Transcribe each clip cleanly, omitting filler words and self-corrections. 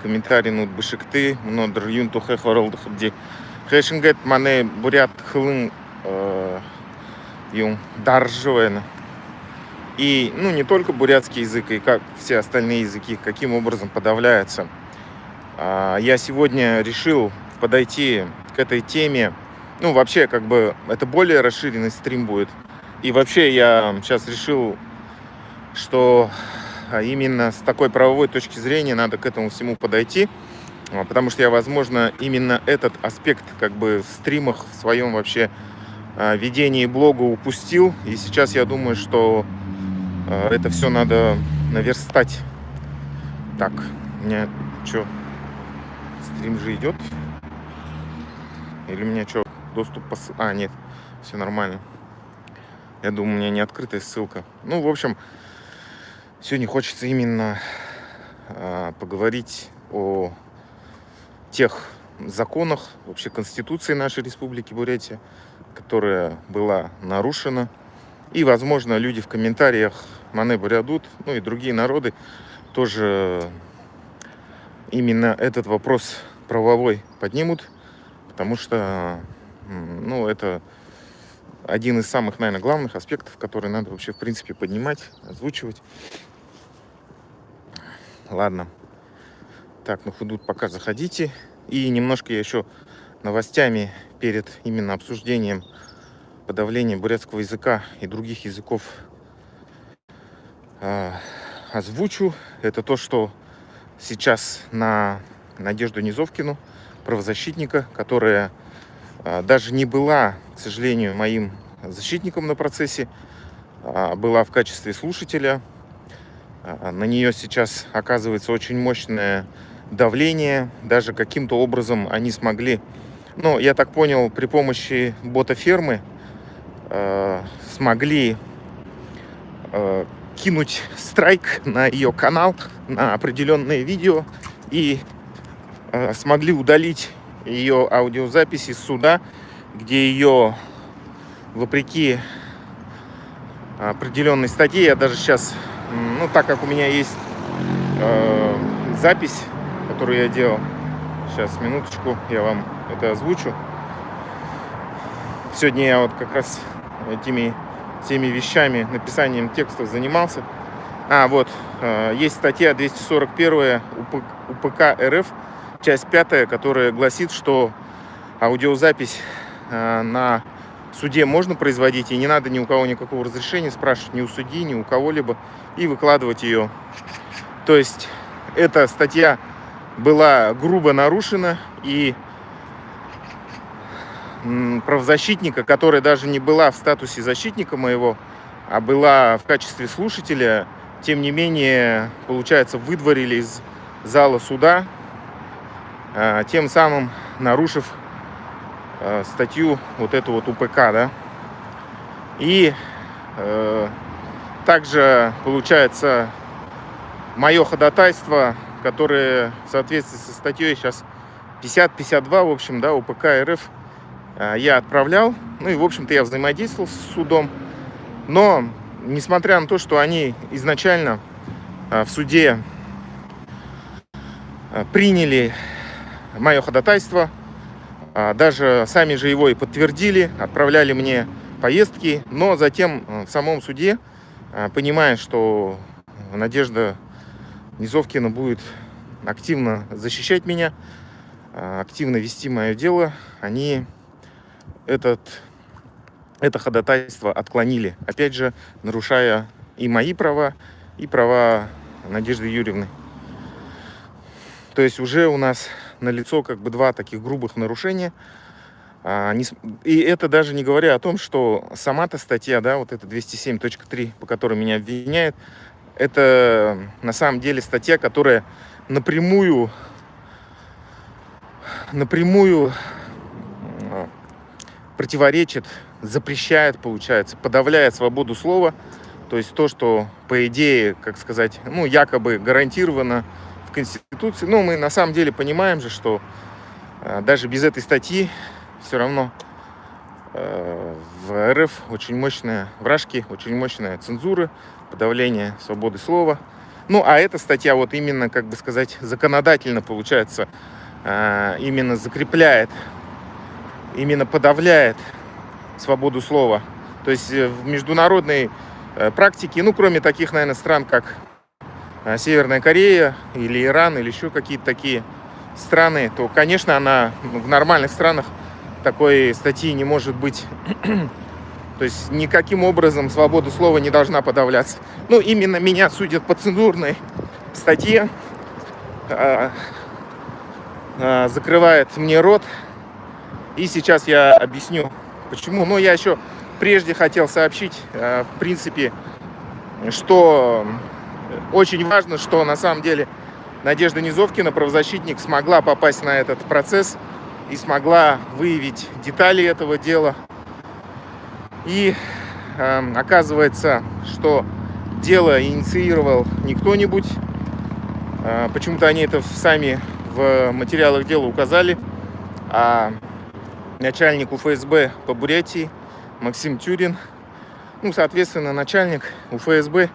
комментарий нут бышыкты, мнодр юнтухэ хоролдыхыбди. Хэшингет мане бурят хлын юм даржевен. И, не только бурятский язык, и как все остальные языки, каким образом подавляется. Я сегодня решил подойти к этой теме. Вообще, это более расширенный стрим будет. И вообще, я сейчас решил, что именно с такой правовой точки зрения надо к этому всему подойти. Потому что я, возможно, именно этот аспект в стримах, в своем вообще ведении блога упустил. И сейчас я думаю, что это все надо наверстать. Так, у меня что, стрим же идет? Или у меня что, доступ по... нет, все нормально. Я думаю, у меня не открытая ссылка. В общем, сегодня хочется именно поговорить о тех законах, вообще Конституции нашей Республики Бурятия, которая была нарушена. И, возможно, люди в комментариях Мане Бурядут, и другие народы тоже именно этот вопрос правовой поднимут, потому что, это один из самых, наверное, главных аспектов, которые надо вообще, в принципе, поднимать, озвучивать. Ладно. Так, на худут пока заходите. И немножко я еще новостями перед именно обсуждением подавления бурятского языка и других языков озвучу. Это то, что сейчас на Надежду Низовкину, правозащитника, которая даже не была, к сожалению, моим защитником на процессе, была в качестве слушателя. На нее сейчас оказывается очень мощное давление. Даже каким-то образом они смогли, я так понял, при помощи бота-фермы смогли кинуть страйк на ее канал, на определенные видео, и смогли удалить ее аудиозаписи с суда, где ее, вопреки определенной статье, я даже сейчас, так как у меня есть запись, которую я делал, сейчас, минуточку, я вам это озвучу. Сегодня я как раз теми вещами, написанием текстов занимался. Есть статья 241 УПК РФ, часть 5, которая гласит, что аудиозапись на суде можно производить, и не надо ни у кого никакого разрешения спрашивать, ни у судьи, ни у кого-либо, и выкладывать ее. То есть эта статья была грубо нарушена, и правозащитника, которая даже не была в статусе защитника моего, а была в качестве слушателя, тем не менее, получается, выдворили из зала суда, тем самым нарушив статью эту УПК, да. И также, получается, мое ходатайство, которое в соответствии со статьей сейчас 50-52, в общем, да, УПК РФ, я отправлял. И, в общем-то, я взаимодействовал с судом. Но, несмотря на то, что они изначально в суде приняли мое ходатайство, даже сами же его и подтвердили, отправляли мне повестки, но затем в самом суде, понимая, что Надежда Низовкина будет активно защищать меня, активно вести мое дело, они это ходатайство отклонили, опять же, нарушая и мои права, и права Надежды Юрьевны. То есть уже у нас налицо два таких грубых нарушения. И это даже не говоря о том, что сама-то статья, да, эта 207.3, по которой меня обвиняют, это на самом деле статья, которая напрямую противоречит, запрещает, получается, подавляет свободу слова. То есть то, что, по идее, якобы гарантировано в Конституции. Мы на самом деле понимаем же, что даже без этой статьи все равно в РФ очень мощная, в Рашке очень мощная цензура, подавление свободы слова. Ну, а эта статья вот именно, как бы сказать, законодательно, получается, именно закрепляет, именно подавляет свободу слова. То есть в международной практике, ну, кроме таких, наверное, стран, как Северная Корея или Иран, или еще какие-то такие страны, то, конечно, она в нормальных странах такой статьи не может быть. То есть никаким образом свобода слова не должна подавляться. Ну, именно меня судят по цензурной статье, закрывает мне рот. И сейчас я объясню, почему. Но я еще прежде хотел сообщить, в принципе, что очень важно, что на самом деле Надежда Низовкина, правозащитник, смогла попасть на этот процесс и смогла выявить детали этого дела. И оказывается, что дело инициировал не кто-нибудь. Почему-то они это сами в материалах дела указали. А начальник УФСБ по Бурятии Максим Тюрин, ну, соответственно, начальник УФСБ,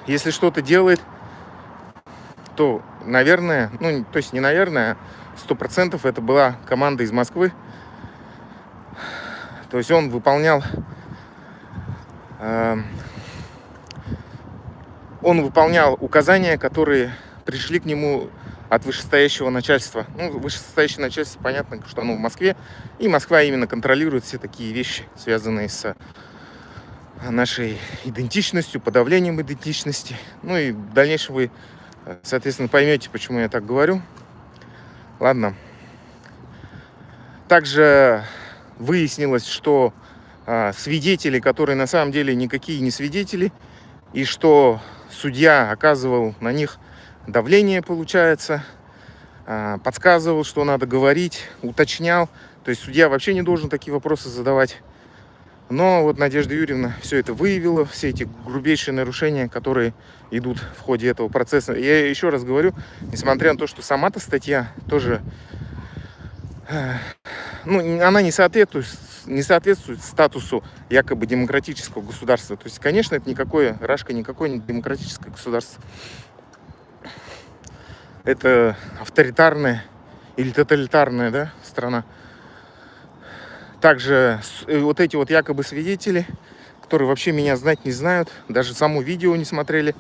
если что-то делает, то, наверное, ну, то есть не наверное, 100% это была команда из Москвы. То есть он выполнял указания, которые пришли к нему от вышестоящего начальства. Ну, вышестоящее начальство, понятно, что оно в Москве. И Москва именно контролирует все такие вещи, связанные с нашей идентичностью, подавлением идентичности. Ну и в дальнейшем вы, соответственно, поймете, почему я так говорю. Ладно. Также выяснилось, что свидетели, которые на самом деле никакие не свидетели, и что судья оказывал на них давление, получается, подсказывал, что надо говорить, уточнял. То есть судья вообще не должен такие вопросы задавать. Но вот Надежда Юрьевна все это выявила, все эти грубейшие нарушения, которые идут в ходе этого процесса. Я еще раз говорю, несмотря на то, что сама-то статья тоже, ну, она не соответствует статусу якобы демократического государства. То есть, конечно, это Рашка никакое не демократическое государство. Это авторитарная или тоталитарная, да, страна. Также вот эти вот якобы свидетели, которые вообще меня знать не знают, даже само видео не смотрели,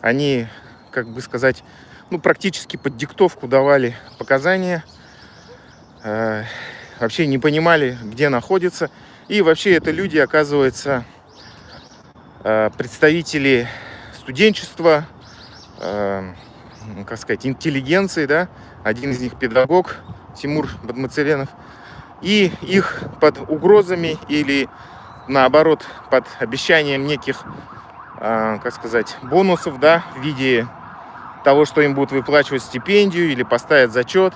они, как бы сказать, ну, практически под диктовку давали показания, вообще не понимали, где находятся. И вообще это люди, оказывается, представители студенчества, как сказать, интеллигенции, да. Один из них педагог Тимур Бадмацаренов. И их под угрозами или, наоборот, под обещанием неких, как сказать, бонусов, да, в виде того, что им будут выплачивать стипендию или поставят зачет.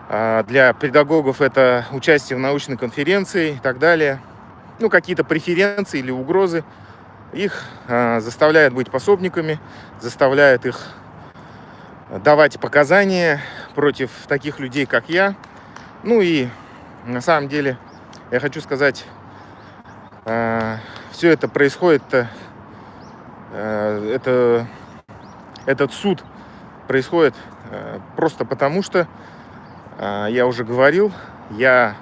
Для педагогов это участие в научной конференции и так далее. Ну, какие-то преференции или угрозы. Их заставляют быть пособниками, заставляют их давать показания против таких людей, как я. Ну и на самом деле, я хочу сказать, все это происходит, этот суд происходит просто потому, что, я уже говорил, я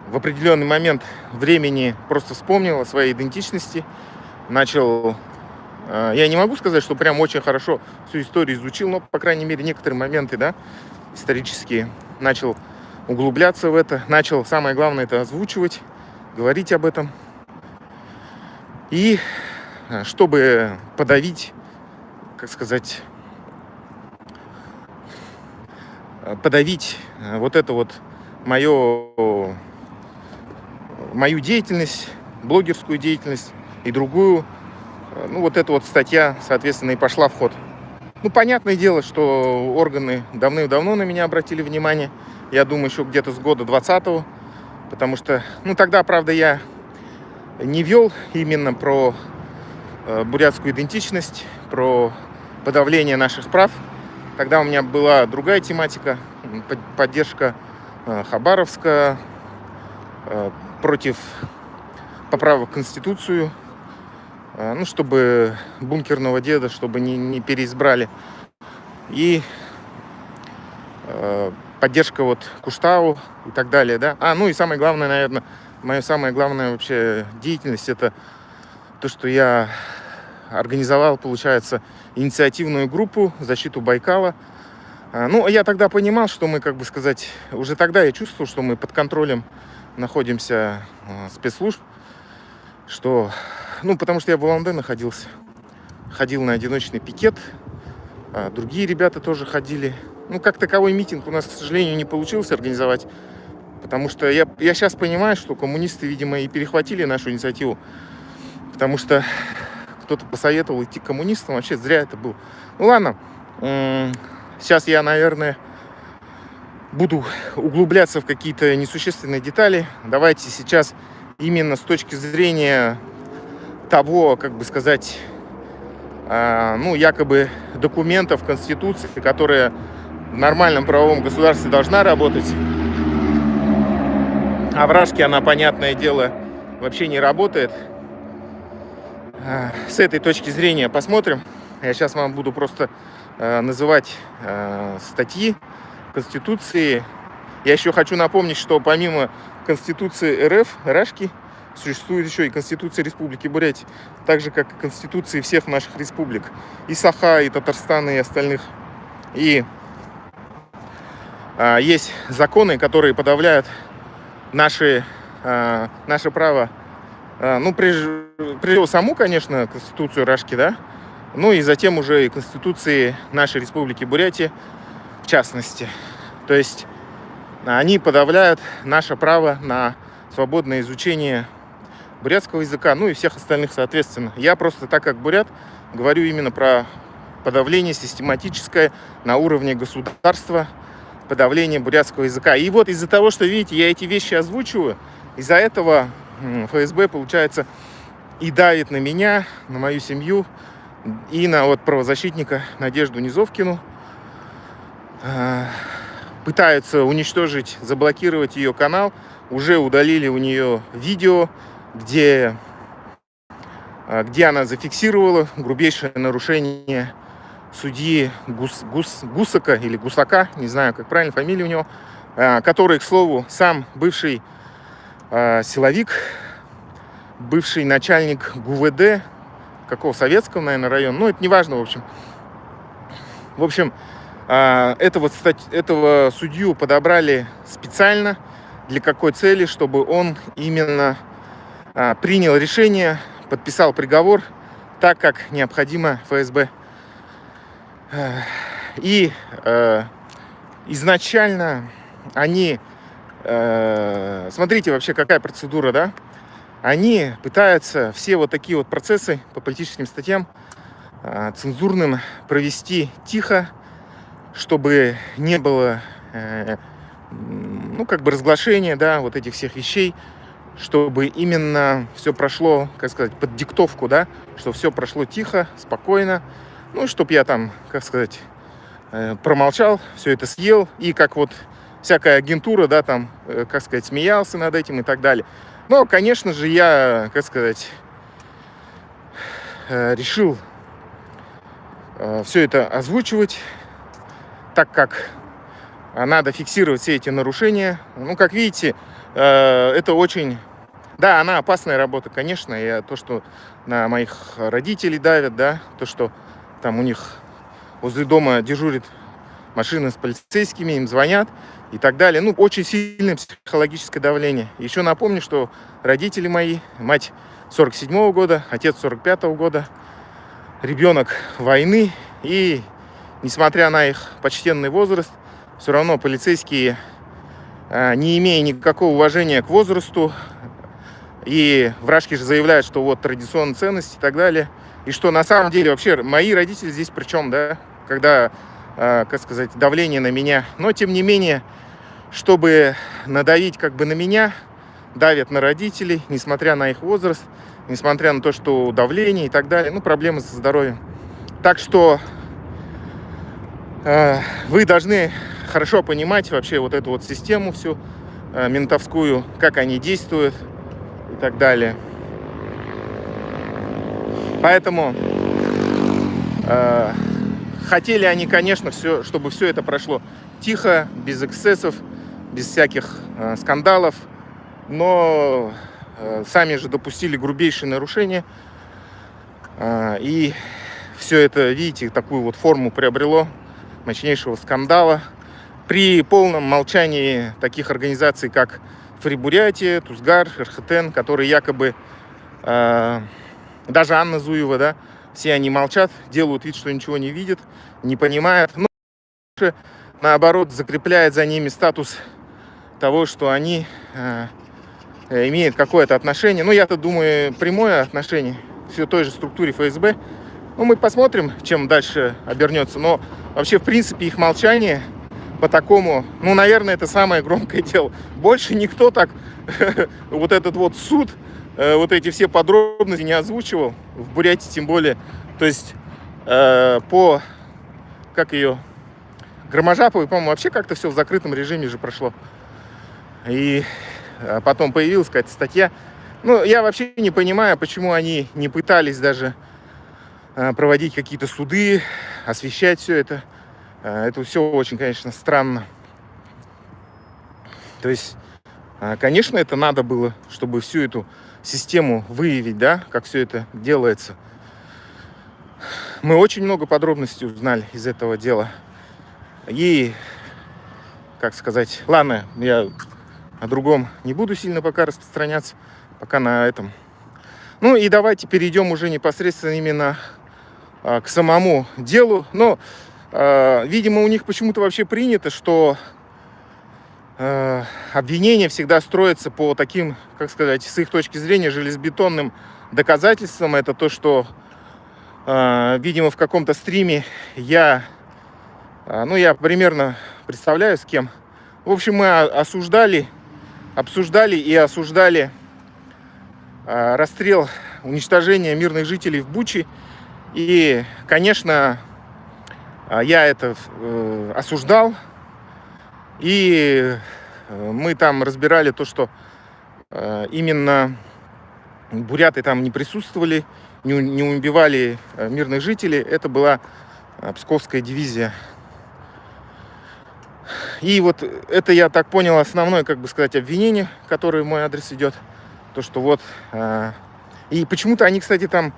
в определенный момент времени просто вспомнил о своей идентичности, начал, я не могу сказать, что прям очень хорошо всю историю изучил, но, по крайней мере, некоторые моменты, да, исторические, начал углубляться в это, начал, самое главное, это озвучивать, говорить об этом. И чтобы подавить, как сказать, вот это вот мою деятельность, блогерскую деятельность и другую, ну, вот эта вот статья, соответственно, и пошла в ход. Ну, понятное дело, что органы давным-давно на меня обратили внимание. Я думаю, еще где-то с года 20-го. Потому что, ну, тогда, правда, я не вел именно про бурятскую идентичность, про подавление наших прав. Тогда у меня была другая тематика. Поддержка Хабаровска против поправок в Конституцию. ну, чтобы бункерного деда, чтобы не переизбрали. И поддержка вот Куштау и так далее, да. Ну и самое главное, наверное, моя самая главная вообще деятельность — это то, что я организовал, получается, инициативную группу «Защиту Байкала». Ну, я тогда понимал, что мы, как бы сказать, уже тогда я чувствовал, что мы под контролем находимся спецслужб, что, ну, потому что я в Улан-Удэ находился, ходил на одиночный пикет, другие ребята тоже ходили. Ну, как таковой митинг у нас, к сожалению, не получилось организовать, потому что я сейчас понимаю, что коммунисты, видимо, и перехватили нашу инициативу, потому что кто-то посоветовал идти к коммунистам, вообще зря это было. Ну, ладно, сейчас я, наверное, буду углубляться в какие-то несущественные детали. Давайте сейчас именно с точки зрения того, как бы сказать, ну, якобы документов Конституции, которая в нормальном правовом государстве должна работать. А в Рашке она, понятное дело, вообще не работает. С этой точки зрения посмотрим. Я сейчас вам буду просто называть статьи Конституции. Я еще хочу напомнить, что помимо Конституции РФ, Рашки, существует еще и Конституция Республики Бурятия, так же, как и Конституции всех наших республик, и Саха, и Татарстана, и остальных. И есть законы, которые подавляют наше право, ну, прежде всего, саму, конечно, Конституцию Рашки, да, ну и затем уже и Конституции нашей Республики Бурятия в частности. То есть они подавляют наше право на свободное изучение бурятского языка, ну и всех остальных, соответственно. Я просто, так как бурят, говорю именно про подавление систематическое на уровне государства, подавление бурятского языка. И вот из-за того, что, видите, я эти вещи озвучиваю, из-за этого ФСБ, получается, и давит на меня, на мою семью, и на вот правозащитника Надежду Низовкину. Пытаются уничтожить, заблокировать ее канал. Уже удалили у нее видео, где она зафиксировала грубейшее нарушение судьи Гусака или Гусака, не знаю, как правильно фамилия у него, который, к слову, сам бывший силовик, бывший начальник ГУВД, какого советского, наверное, района, ну, это не важно, в общем. В общем, этого судью подобрали специально. Для какой цели? Чтобы он именно принял решение, подписал приговор так, как необходимо ФСБ. И изначально они... смотрите вообще, какая процедура, да? Они пытаются все вот такие вот процессы по политическим статьям цензурным провести тихо, чтобы не было, ну, как бы разглашения, да, вот этих всех вещей, чтобы именно все прошло, как сказать, под диктовку, да, что все прошло тихо, спокойно, ну, чтобы я там, как сказать, промолчал, все это съел, и как вот всякая агентура, да, там, как сказать, смеялся над этим и так далее. Но, конечно же, я, как сказать, решил все это озвучивать, так как надо фиксировать все эти нарушения. Ну, как видите, это очень... Да, она опасная работа, конечно. И то, что на моих родителей давят, да, то, что там у них возле дома дежурит машина с полицейскими, им звонят и так далее. Ну, очень сильное психологическое давление. Еще напомню, что родители мои, мать 47-го года, отец 45-го года, ребенок войны. И несмотря на их почтенный возраст, все равно полицейские, не имея никакого уважения к возрасту, и в Рашке же заявляют, что вот традиционные ценности и так далее, и что на самом деле вообще мои родители здесь при чем, да, когда, как сказать, давление на меня. Но тем не менее, чтобы надавить как бы на меня, давят на родителей, несмотря на их возраст, несмотря на то, что давление и так далее, ну, проблемы со здоровьем. Так что вы должны хорошо понимать вообще вот эту вот систему всю ментовскую, как они действуют и так далее. Поэтому хотели они, конечно, чтобы все это прошло тихо, без эксцессов, без всяких скандалов, но сами же допустили грубейшие нарушения, и все это, видите, такую вот форму приобрело мощнейшего скандала при полном молчании таких организаций, как Free Бурятия, Тузгар, РХТН, которые якобы, даже Анна Зуева, да, все они молчат, делают вид, что ничего не видят, не понимают. Но наоборот, закрепляет за ними статус того, что они имеют какое-то отношение. Ну, я-то думаю, прямое отношение к все той же структуре ФСБ. Ну, мы посмотрим, чем дальше обернется. Но вообще, в принципе, их молчание по такому, ну, наверное, это самое громкое дело. Больше никто так вот этот вот суд, вот эти все подробности не озвучивал, в Бурятии тем более. То есть по, как ее, Громожаповой, по-моему, вообще как-то все в закрытом режиме же прошло. И потом появилась какая-то статья. Ну, я вообще не понимаю, почему они не пытались даже проводить какие-то суды, освещать все это. Это все очень, конечно, странно. То есть, конечно, это надо было, чтобы всю эту систему выявить, да, как все это делается. Мы очень много подробностей узнали из этого дела. И, как сказать, ладно, я о другом не буду сильно пока распространяться, пока на этом. Ну и давайте перейдем уже непосредственно именно к самому делу. Но, видимо, у них почему-то вообще принято, что обвинение всегда строится по таким, как сказать, с их точки зрения, железобетонным доказательствам. Это то, что, видимо, в каком-то стриме я примерно представляю, с кем. В общем, мы обсуждали и осуждали расстрел, уничтожение мирных жителей в Буче. И, конечно, я это осуждал. И мы там разбирали то, что именно буряты там не присутствовали, не убивали мирных жителей. Это была Псковская дивизия. И вот это, я так понял, основное, как бы сказать, обвинение, которое в мой адрес идет. То, что вот... И почему-то они, кстати, там,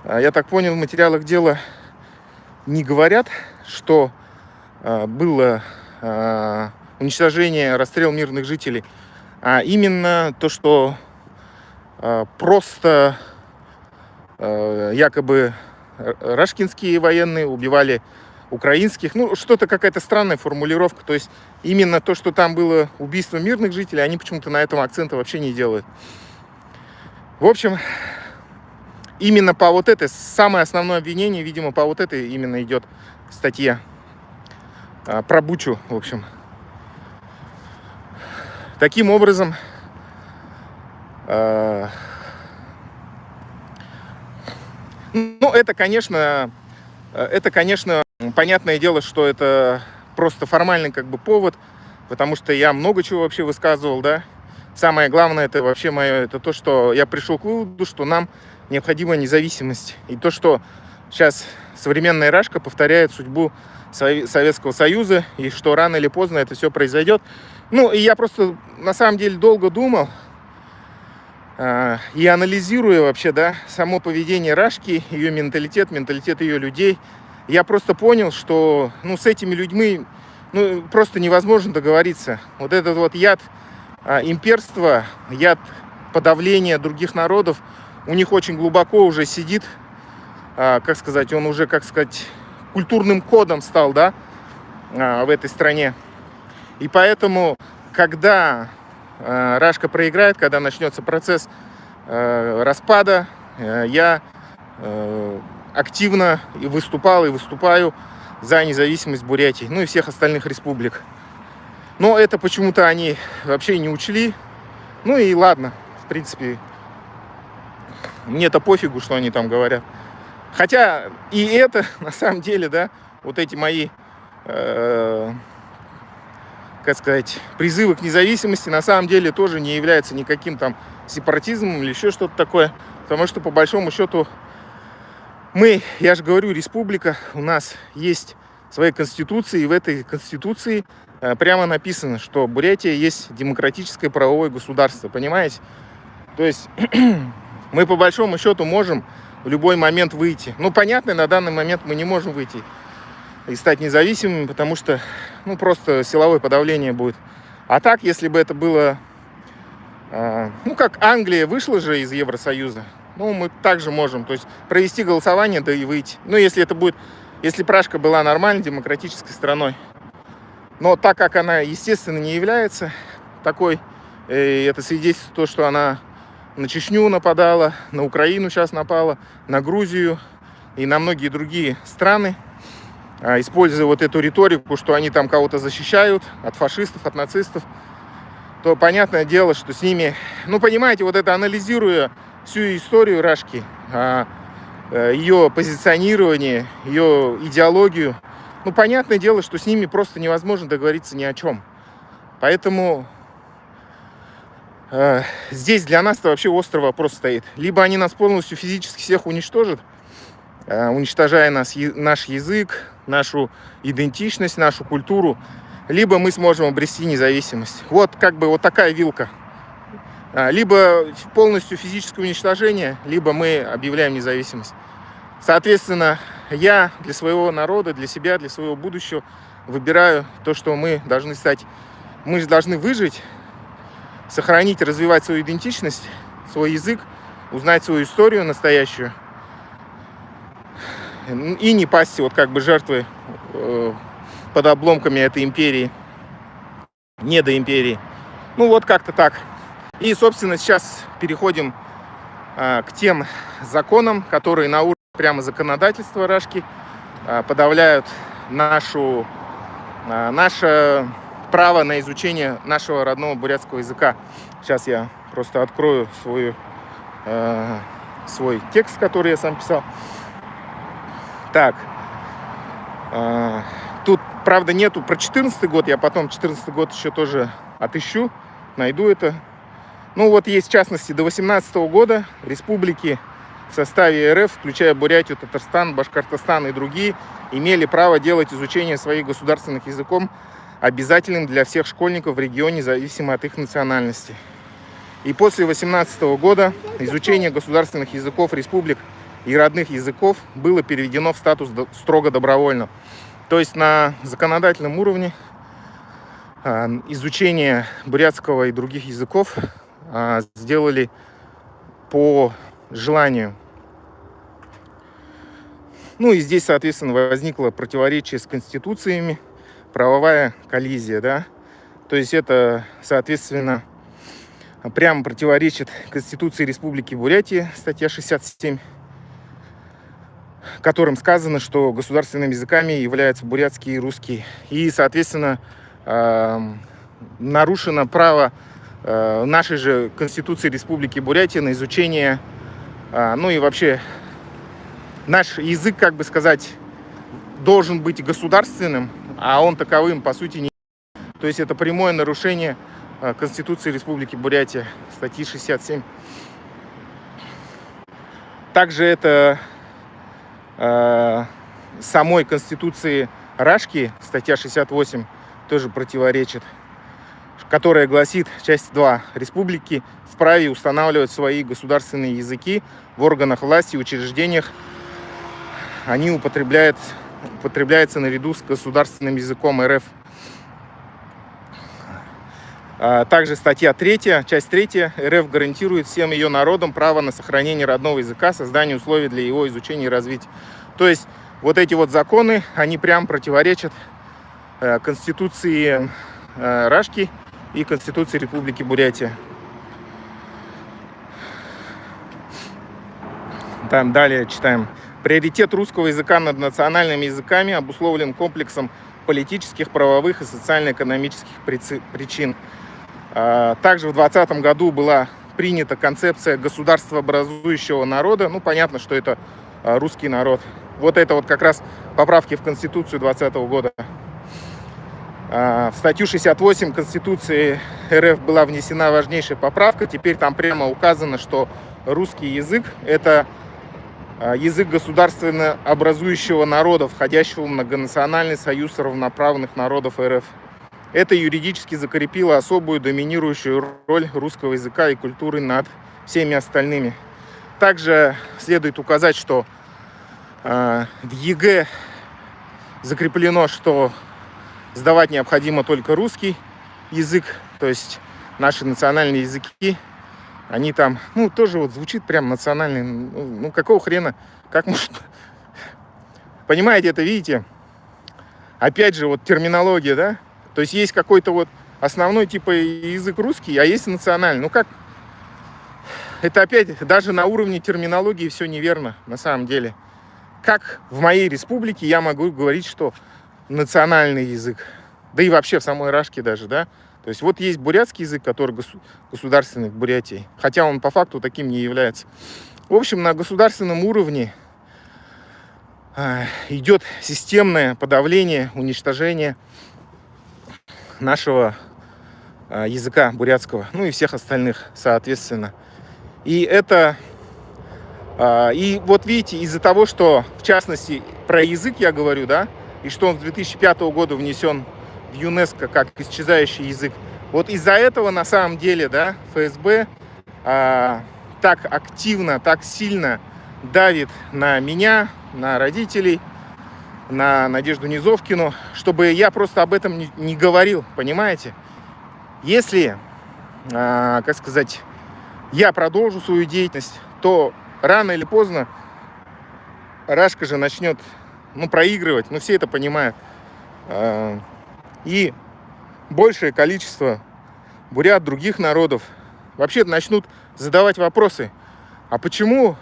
я так понял, в материалах дела не говорят, что было уничтожение, расстрел мирных жителей, а именно то, что просто якобы рашкинские военные убивали украинских. Ну, что-то, какая-то странная формулировка. То есть именно то, что там было убийство мирных жителей, они почему-то на этом акцента вообще не делают. В общем, именно по вот этой, самое основное обвинение, видимо, по вот этой именно идет статья про Бучу, в общем. Таким образом, ну, это, конечно, понятное дело, что это просто формальный как бы повод, потому что я много чего вообще высказывал, да. Самое главное, это вообще мое, это то, что я пришел к выводу, что нам необходима независимость. И то, что сейчас современная Рашка повторяет судьбу Советского Союза, и что рано или поздно это все произойдет. Ну, и я просто на самом деле долго думал, и анализируя вообще, да, само поведение Рашки, ее менталитет ее людей, я просто понял, что, ну, с этими людьми, ну, просто невозможно договориться. Вот этот вот яд имперства, яд подавления других народов у них очень глубоко уже сидит, как сказать, он уже, как сказать, культурным кодом стал, да, в этой стране. И поэтому, когда Рашка проиграет, когда начнется процесс распада, я активно и выступал, и выступаю за независимость Бурятии, ну и всех остальных республик. Но это почему-то они вообще не учли. Ну и ладно, в принципе, мне-то пофигу, что они там говорят. Хотя и это, на самом деле, да, вот эти мои, как сказать, призывы к независимости на самом деле тоже не являются никаким там сепаратизмом или еще что-то такое. Потому что, по большому счету, Я же говорю, республика, у нас есть своя конституция, и в этой конституции прямо написано, что Бурятия есть демократическое правовое государство, понимаете? То есть мы по большому счету можем в любой момент выйти. Ну, понятно, на данный момент мы не можем выйти и стать независимыми, потому что, просто силовое подавление будет. А так, если бы это было, как Англия вышла же из Евросоюза, мы также можем, то есть провести голосование, да и выйти. Если Пражка была нормальной демократической страной. Но так как она, естественно, не является такой, это свидетельствует то, что она на Чечню нападала, на Украину сейчас напала, на Грузию и на многие другие страны, используя вот эту риторику, что они там кого-то защищают от фашистов, от нацистов, то понятное дело, что с ними, понимаете, вот это анализируя всю историю Рашки, ее позиционирование, ее идеологию, понятное дело, что с ними просто невозможно договориться ни о чем. Поэтому здесь для нас это вообще острый вопрос стоит. Либо они нас полностью физически всех уничтожат, уничтожая наш язык, нашу идентичность, нашу культуру, либо мы сможем обрести независимость. Вот такая вилка. Либо полностью физическое уничтожение, либо мы объявляем независимость. Соответственно, я для своего народа, для себя, для своего будущего выбираю то, что мы должны стать. Мы же должны выжить, сохранить, развивать свою идентичность, свой язык, узнать свою историю настоящую и не пасть жертвой под обломками этой империи, недоимперии. Как-то так. И, собственно, сейчас переходим к тем законам, которые на уровне прямо законодательства Рашки подавляют наше право на изучение нашего родного бурятского языка. Сейчас я просто открою свой текст, который я сам писал. Так. Тут, правда, нету про 2014 год. Я потом 2014 год еще тоже отыщу, найду это. Есть, в частности, до 2018 года республики в составе РФ, включая Бурятию, Татарстан, Башкортостан и другие, имели право делать изучение своих государственных языков обязательным для всех школьников в регионе, независимо от их национальности. И после 2018 года изучение государственных языков республик и родных языков было переведено в статус строго добровольно. То есть на законодательном уровне изучение бурятского и других языков сделали по желанию. И здесь, соответственно, возникло противоречие с конституциями, правовая коллизия, да. То есть это, соответственно, прямо противоречит Конституции Республики Бурятия, статья 67, в котором сказано, что государственными языками являются бурятский и русский. И, соответственно, нарушено право нашей же Конституции Республики Бурятия на изучение, и вообще наш язык, должен быть государственным, а он таковым, по сути, не. То есть это прямое нарушение Конституции Республики Бурятия, статьи 67. Также это самой Конституции Рашки, статья 68, тоже противоречит, которая гласит, часть 2, республики вправе устанавливать свои государственные языки в органах власти и учреждениях. Они употребляются наряду с государственным языком РФ. Также статья 3, часть 3, РФ гарантирует всем ее народам право на сохранение родного языка, создание условий для его изучения и развития. То есть эти законы, они прям противоречат Конституции Рашки и Конституции Республики Бурятия. Там далее читаем. Приоритет русского языка над национальными языками обусловлен комплексом политических, правовых и социально-экономических причин. Также в 2020 году была принята концепция государствообразующего народа. Понятно, что это русский народ. Это как раз поправки в Конституцию 2020 года. В статью 68 Конституции РФ была внесена важнейшая поправка. Теперь там прямо указано, что русский язык – это язык государственно образующего народа, входящего в многонациональный союз равноправных народов РФ. Это юридически закрепило особую доминирующую роль русского языка и культуры над всеми остальными. Также следует указать, что в ЕГЭ закреплено, что сдавать необходимо только русский язык, то есть наши национальные языки, они там, тоже вот звучит прям национальный, какого хрена, как может... Понимаете, это видите? Опять же, вот терминология, да? То есть есть какой-то вот основной типа язык русский, а есть национальный. Как? Это опять, даже на уровне терминологии все неверно, на самом деле. Как в моей республике я могу говорить, что национальный язык, да и вообще в самой Рашке даже, да? То есть вот есть бурятский язык, который государственный в Бурятии, хотя он по факту таким не является. В общем, на государственном уровне идет системное подавление, уничтожение нашего языка бурятского, и всех остальных, соответственно. И это, и вот видите, из-за того, что, в частности, про язык я говорю, да, и что он с 2005 года внесен в ЮНЕСКО как исчезающий язык, вот из-за этого, на самом деле, да, ФСБ так активно, так сильно давит на меня, на родителей, на Надежду Низовкину, чтобы я просто об этом не говорил, понимаете? Если, как сказать, я продолжу свою деятельность, то рано или поздно Рашка же начнет, проигрывать, все это понимают. И большее количество бурят, других народов вообще начнут задавать вопросы, а почему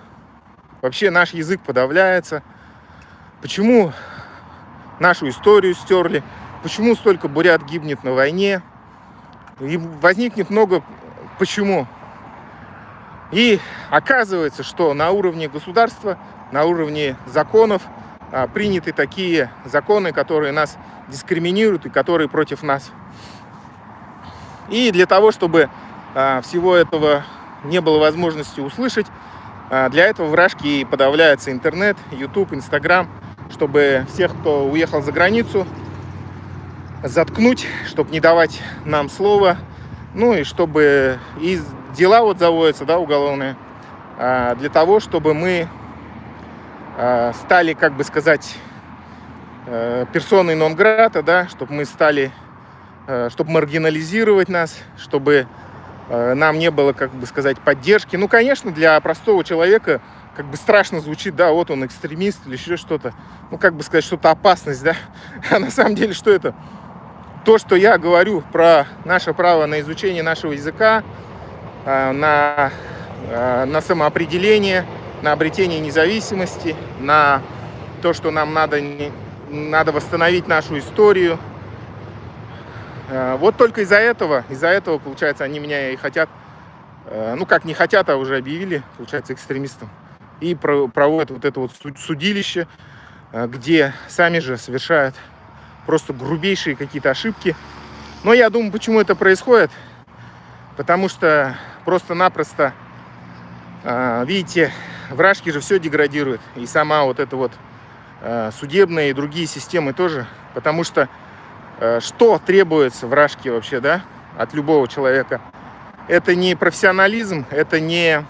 вообще наш язык подавляется, почему нашу историю стерли, почему столько бурят гибнет на войне, и возникнет много почему. И оказывается, что на уровне государства, на уровне законов приняты такие законы, которые нас дискриминируют и которые против нас. И для того, чтобы всего этого не было возможности услышать, для этого в Рашке и подавляется интернет, YouTube, Instagram, чтобы всех, кто уехал за границу, заткнуть, чтобы не давать нам слова, и чтобы и дела вот заводятся, да, уголовные, для того, чтобы мы стали, как бы сказать, персоной нон-грата, да, чтобы мы стали, чтобы маргинализировать нас, чтобы нам не было, как бы сказать, поддержки. Конечно, для простого человека как бы страшно звучит, да, вот он экстремист или еще что-то, как бы сказать, что-то опасность, да, а на самом деле что это? То, что я говорю про наше право на изучение нашего языка, на самоопределение, на обретение независимости, на то, что нам надо восстановить нашу историю. Вот только из-за этого, получается, они меня и хотят, как не хотят, а уже объявили, получается, экстремистом. И проводят вот это вот судилище, где сами же совершают просто грубейшие какие-то ошибки. Но я думаю, почему это происходит. Потому что просто-напросто, видите, в Рашке же все деградирует. И сама вот эта вот судебная и другие системы тоже. Потому что что требуется в Рашке вообще, да, от любого человека? Это не профессионализм, это не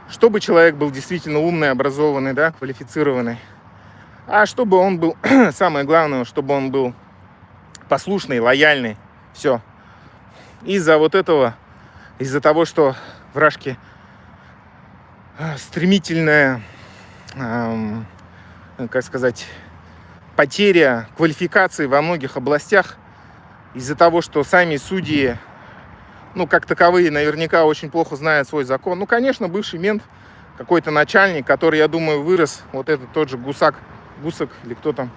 чтобы человек был действительно умный, образованный, да, квалифицированный, а чтобы он был, самое главное, чтобы он был послушный, лояльный. Все. Из-за вот этого, из-за того, что в Рашке стремительная, как сказать, потеря квалификации во многих областях, из-за того, что сами судьи, как таковые, наверняка очень плохо знают свой закон. Конечно, бывший мент, какой-то начальник, который, я думаю, вырос, вот этот тот же Гусак или кто там,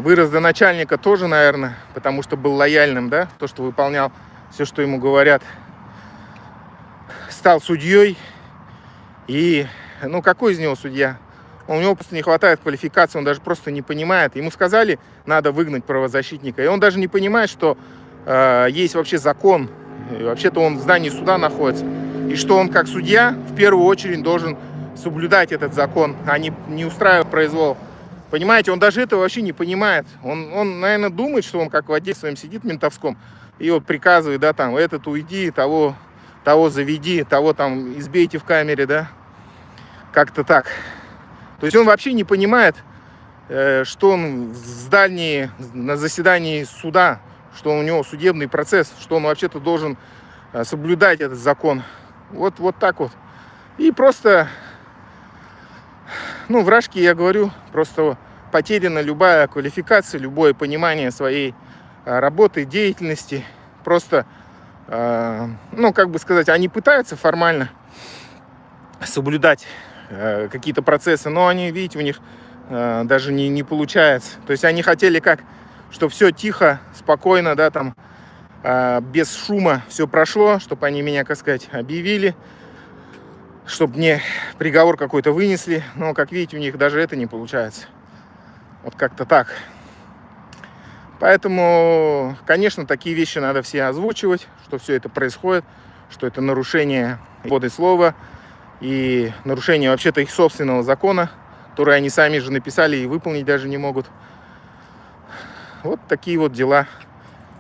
вырос до начальника тоже, наверное, потому что был лояльным, да, то, что выполнял все, что ему говорят. Стал судьей, и, какой из него судья? У него просто не хватает квалификации, он даже просто не понимает. Ему сказали, надо выгнать правозащитника, и он даже не понимает, что есть вообще закон. И вообще-то он в здании суда находится. и что он как судья в первую очередь должен соблюдать этот закон, а не устраивать произвол. Понимаете, он даже этого вообще не понимает. Он, наверное, думает, что он как в отделе своем сидит ментовском и вот приказывает, да, там, этот уйди, того заведи, того там избейте в камере, да, как-то так. То есть он вообще не понимает, что он на заседании суда, что у него судебный процесс, что он вообще-то должен соблюдать этот закон. Вот так вот. И просто, в Рашке, я говорю, просто потеряна любая квалификация, любое понимание своей работы, деятельности. Просто, они пытаются формально соблюдать какие-то процессы, но они, видите, у них даже не получается. То есть они хотели чтобы все тихо, спокойно, да, там, без шума все прошло, чтобы они меня, объявили, чтобы мне приговор какой-то вынесли. Но, как видите, у них даже это не получается. Вот как-то так. Поэтому, конечно, такие вещи надо все озвучивать, что все это происходит, что это нарушение свободы слова и нарушение вообще-то их собственного закона, который они сами же написали и выполнить даже не могут. Вот такие вот дела.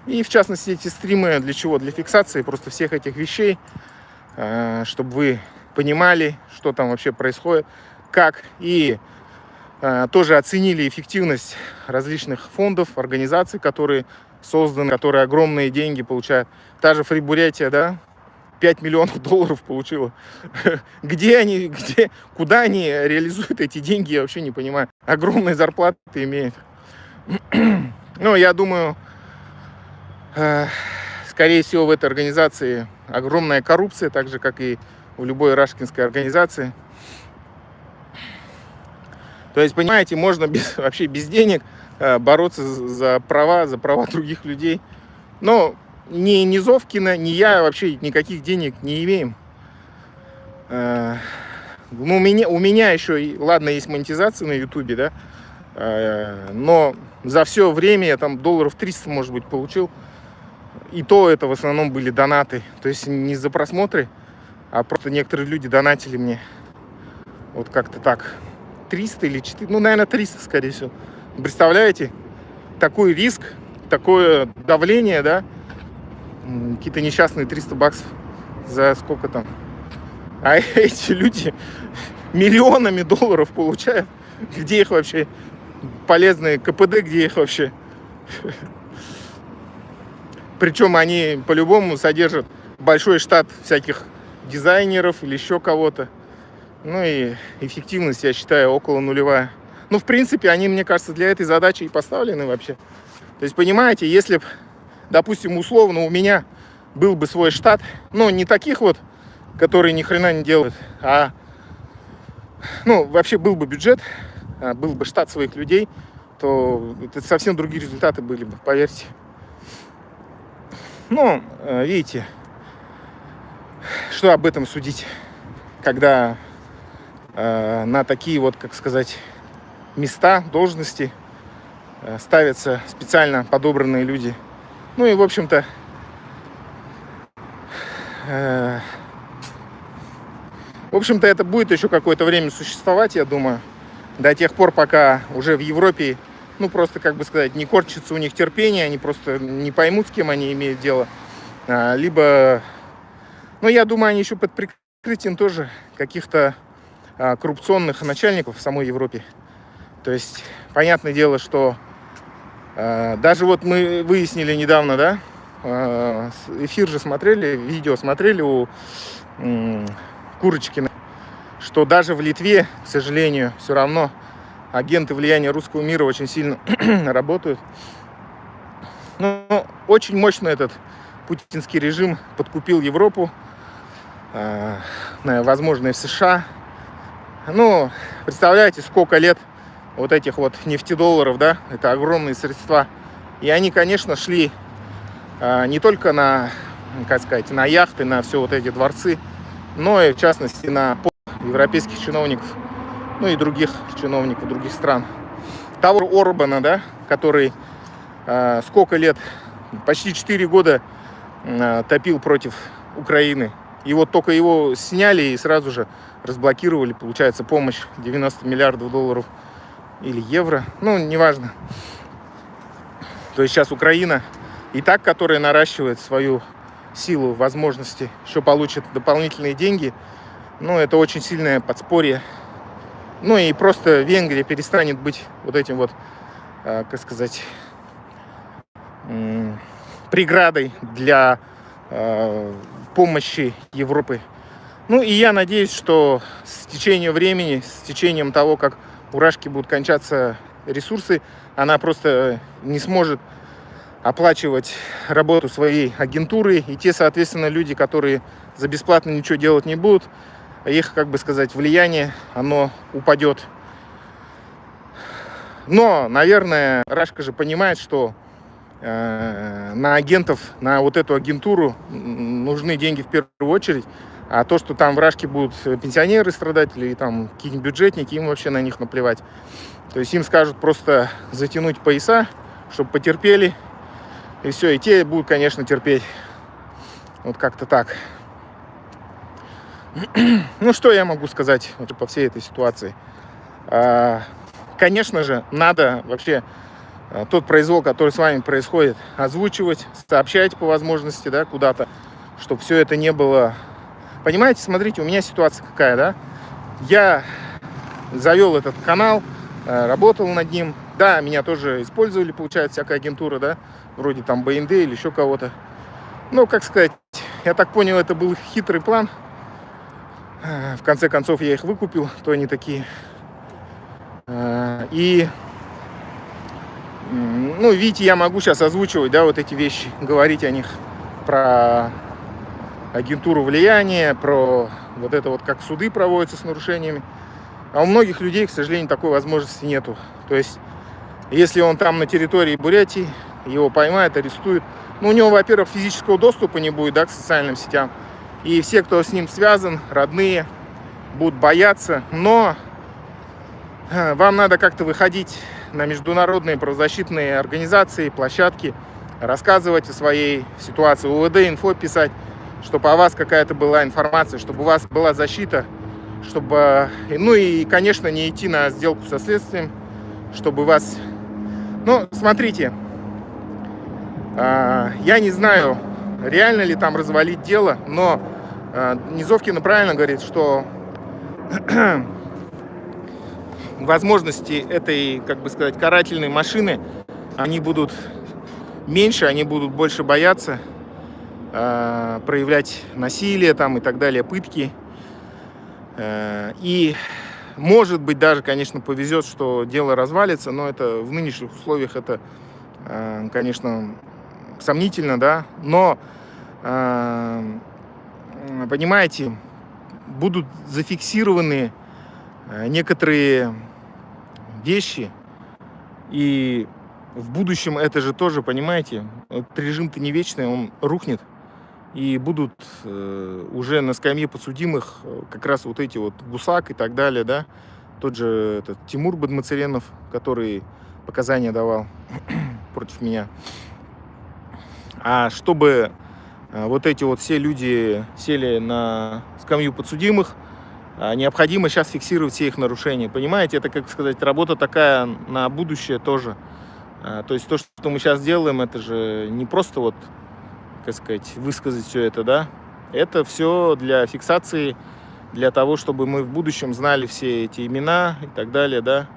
И, в частности, эти стримы для чего? Для фиксации просто всех этих вещей, чтобы вы понимали, что там вообще происходит, как, и тоже оценили эффективность различных фондов, организаций, которые созданы, которые огромные деньги получают. Та же Фри-Бурятия, да, 5 миллионов долларов получила. Куда они реализуют эти деньги, я вообще не понимаю. Огромные зарплаты имеют. Я думаю, скорее всего, в этой организации огромная коррупция, так же, как и в любой рашкинской организации. То есть, понимаете, можно вообще без денег бороться за права других людей. Но ни Зовкина, ни я вообще никаких денег не имеем. У меня еще, ладно, есть монетизация на Ютубе, да, но за все время я там долларов 300, может быть, получил. И то это в основном были донаты. То есть не за просмотры, а просто некоторые люди донатили мне. Вот как-то так. 300 или 4, наверное, 300, скорее всего. Представляете? Такой риск, такое давление, да? Какие-то несчастные 300 баксов за сколько там. А эти люди миллионами долларов получают. Где их вообще полезные КПД, где их вообще? Причем они по-любому содержат большой штат всяких дизайнеров или еще кого-то. И эффективность, я считаю, около нулевая. В принципе, они, мне кажется, для этой задачи и поставлены вообще. То есть, понимаете, если, допустим, условно у меня был бы свой штат, не таких вот, которые ни хрена не делают, а, вообще был бы бюджет, был бы штат своих людей, то это совсем другие результаты были бы, поверьте. Видите, что об этом судить, когда на такие вот, места, должности ставятся специально подобранные люди. И, в общем-то, это будет еще какое-то время существовать, я думаю, до тех пор, пока уже в Европе, просто, не корчится у них терпение, они просто не поймут, с кем они имеют дело. Либо, я думаю, они еще под прикрытием тоже каких-то коррупционных начальников в самой Европе. То есть, понятное дело, что даже вот мы выяснили недавно, да, эфир же смотрели, видео смотрели у Курочкина, что даже в Литве, к сожалению, все равно агенты влияния русского мира очень сильно работают. Очень мощно этот путинский режим подкупил Европу, возможно, и в США. Представляете, сколько лет вот этих вот нефтедолларов, да, это огромные средства. И они, конечно, шли не только на яхты, на все вот эти дворцы, но и, в частности, на европейских чиновников, и других чиновников других стран. Того Орбана, да, который сколько лет, почти 4 года топил против Украины. И вот только его сняли и сразу же разблокировали, получается, помощь 90 миллиардов долларов или евро, ну, неважно. То есть сейчас Украина и так, которая наращивает свою силу, возможности, еще получит дополнительные деньги, ну, это очень сильное подспорье. Ну, и просто Венгрия перестанет быть вот этим вот, как сказать, преградой для помощи Европы. Ну, и я надеюсь, что с течением времени, с течением того, как у Рашки будут кончаться ресурсы, она просто не сможет оплачивать работу своей агентуры, и те, соответственно, люди, которые за бесплатно ничего делать не будут, их, как бы сказать, влияние, оно упадет. Но, наверное, Рашка же понимает, что на агентов, на вот эту агентуру нужны деньги в первую очередь, а то, что там в Рашке будут пенсионеры страдать или там какие-нибудь бюджетники, им вообще на них наплевать. То есть им скажут просто затянуть пояса, чтобы потерпели, и все, и те будут, конечно, терпеть. Вот как-то так. Ну, что я могу сказать вот по всей этой ситуации? Конечно же, надо вообще тот произвол, который с вами происходит, озвучивать, сообщать по возможности, да, куда-то, чтобы все это не было... Понимаете, смотрите, у меня ситуация какая, да? Я завел этот канал, работал над ним. Да, меня тоже использовали, получается, всякая агентура, да, вроде там БНД или еще кого-то. Ну, как сказать, я так понял, это был хитрый план. В конце концов, я их выкупил, то они такие. И, ну, видите, я могу сейчас озвучивать, да, вот эти вещи, говорить о них, про агентуру влияния, про вот это вот, как суды проводятся с нарушениями. А у многих людей, к сожалению, такой возможности нету. То есть, если он там на территории Бурятии, его поймают, арестуют, ну, у него, во-первых, физического доступа не будет, да, к социальным сетям. И все, кто с ним связан, родные, будут бояться. Но вам надо как-то выходить на международные правозащитные организации, площадки, рассказывать о своей ситуации, УВД-инфо писать, чтобы о вас какая-то была информация, чтобы у вас была защита, чтобы, ну и, конечно, не идти на сделку со следствием, чтобы вас... Ну, смотрите, я не знаю, реально ли там развалить дело, но Низовкина правильно говорит, что возможности этой, как бы сказать, карательной машины, они будут меньше, они будут больше бояться проявлять насилие там и так далее, пытки. И может быть даже, конечно, повезет, что дело развалится, но это в нынешних условиях это, конечно, сомнительно, да, но понимаете, будут зафиксированы некоторые вещи, и в будущем это же тоже, понимаете, этот режим-то не вечный, он рухнет, и будут уже на скамье подсудимых как раз вот эти вот Гусак и так далее, да, тот же этот Тимур Бадмацаренов, который показания давал против меня. А чтобы вот эти вот все люди сели на скамью подсудимых, необходимо сейчас фиксировать все их нарушения. Понимаете, это, как сказать, работа такая на будущее тоже. То есть то, что мы сейчас делаем, это же не просто вот, как сказать, высказать все это, да. Это все для фиксации, для того, чтобы мы в будущем знали все эти имена и так далее, да.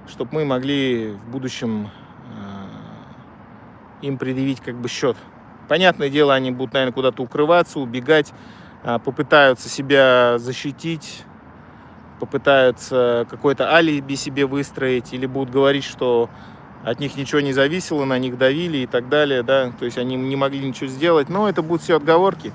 Чтобы мы могли в будущем им предъявить как бы счет. Понятное дело, они будут, наверное, куда-то укрываться, убегать, попытаются себя защитить, попытаются какое-то алиби себе выстроить, или будут говорить, что от них ничего не зависело, на них давили и так далее, да, то есть они не могли ничего сделать, но это будут все отговорки.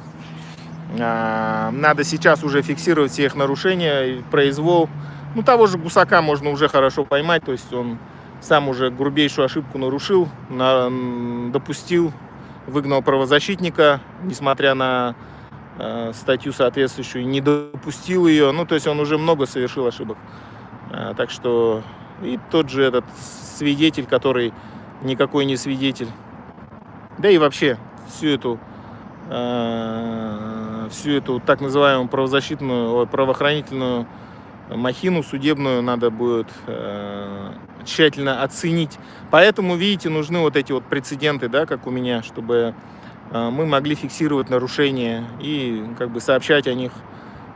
Надо сейчас уже фиксировать все их нарушения, произвол. Ну, того же Гусака можно уже хорошо поймать, то есть он сам уже грубейшую ошибку нарушил, допустил, выгнал правозащитника, несмотря на статью соответствующую, не допустил ее, ну, то есть он уже много совершил ошибок. Так что и тот же этот свидетель, который никакой не свидетель, да и вообще всю эту всю эту так называемую правоохранительную махину судебную надо будет тщательно оценить. Поэтому, видите, нужны вот эти вот прецеденты, да, как у меня, чтобы мы могли фиксировать нарушения и как бы сообщать о них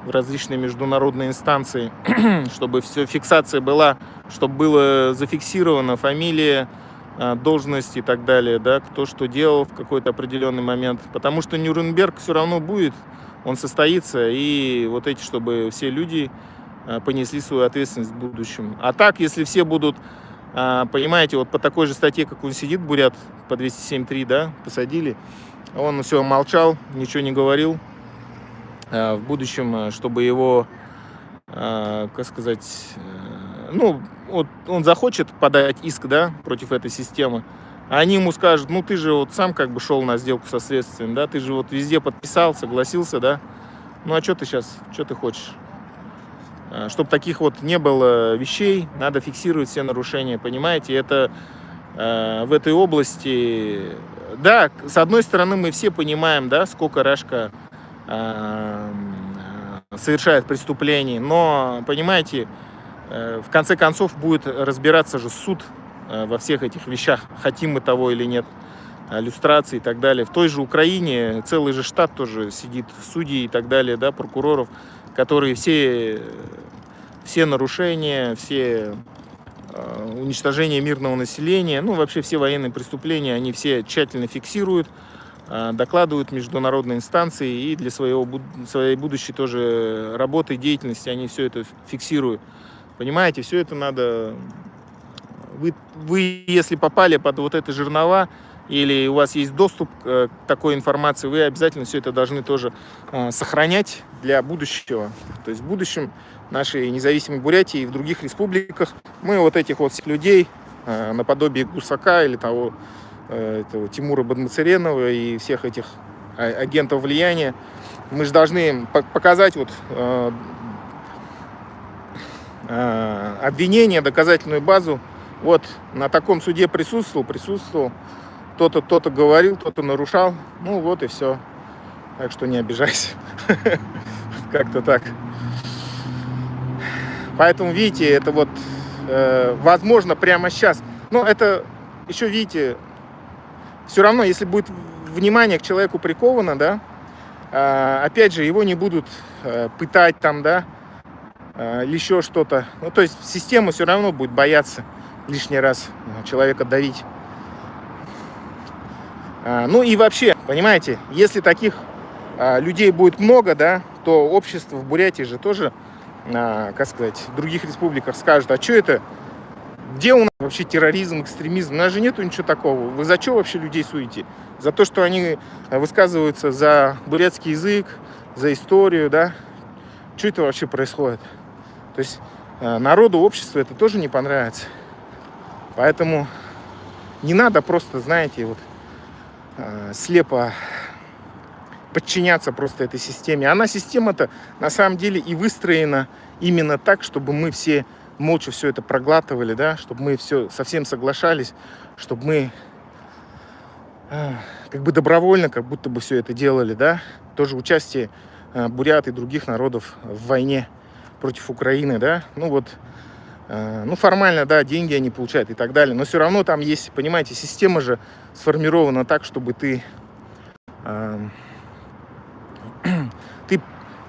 в различные международные инстанции, чтобы все фиксация была, чтобы было зафиксировано фамилия, должность и так далее, да, кто что делал в какой-то определенный момент. Потому что Нюрнберг все равно будет, он состоится, и вот эти, чтобы все люди понесли свою ответственность в будущем. А так, если все будут, понимаете, вот по такой же статье, как он сидит, бурят, по 207.3, да, посадили, он все молчал, ничего не говорил, в будущем, чтобы его, как сказать, ну, вот он захочет подать иск, да, против этой системы, а они ему скажут, ну, ты же вот сам как бы шел на сделку со следствием, да, ты же вот везде подписал, согласился, да, ну, а что ты сейчас, что ты хочешь? Чтобы таких вот не было вещей, надо фиксировать все нарушения, понимаете, это в этой области, да, с одной стороны, мы все понимаем, да, сколько Рашка совершает преступлений, но, понимаете, в конце концов будет разбираться же суд во всех этих вещах, хотим мы того или нет, люстрации и так далее. В той же Украине целый же штат тоже сидит, судей и так далее, да, прокуроров, которые все нарушения, все уничтожение мирного населения, ну вообще все военные преступления, они все тщательно фиксируют, докладывают в международные инстанции и для своей будущей тоже работы, деятельности они все это фиксируют. Понимаете, все это надо... Вы, если попали под вот это жернова, или у вас есть доступ к такой информации, вы обязательно все это должны тоже сохранять для будущего. То есть в будущем нашей независимой Бурятии и в других республиках мы вот этих вот людей, наподобие Гусака или того этого Тимура Бадмацаренова и всех этих агентов влияния, мы же должны им показать вот обвинение, доказательную базу. Вот на таком суде присутствовал, кто-то говорил, кто-то нарушал, ну вот и все. Так что не обижайся. Как-то так. Поэтому, видите, это вот возможно прямо сейчас. Но это еще, видите, все равно, если будет внимание к человеку приковано, да, опять же, его не будут пытать там, да, или еще что-то. Ну, то есть система все равно будет бояться лишний раз человека давить. Ну и вообще, понимаете, если таких людей будет много, да, то общество в Бурятии же тоже, как сказать, в других республиках скажут, а что это, где у нас вообще терроризм, экстремизм? У нас же нету ничего такого. Вы за что вообще людей суете? За то, что они высказываются за бурятский язык, за историю, да? Что это вообще происходит? То есть народу, обществу это тоже не понравится. Поэтому не надо просто, знаете, вот слепо подчиняться просто этой системе. Она, система-то, на самом деле и выстроена именно так, чтобы мы все молча все это проглатывали, да, чтобы мы все совсем соглашались, чтобы мы как бы добровольно, как будто бы все это делали, да. Тоже участие бурят и других народов в войне против Украины, да. Ну вот, ну формально, да, деньги они получают и так далее, но все равно там есть, понимаете, система же сформирована так, чтобы ты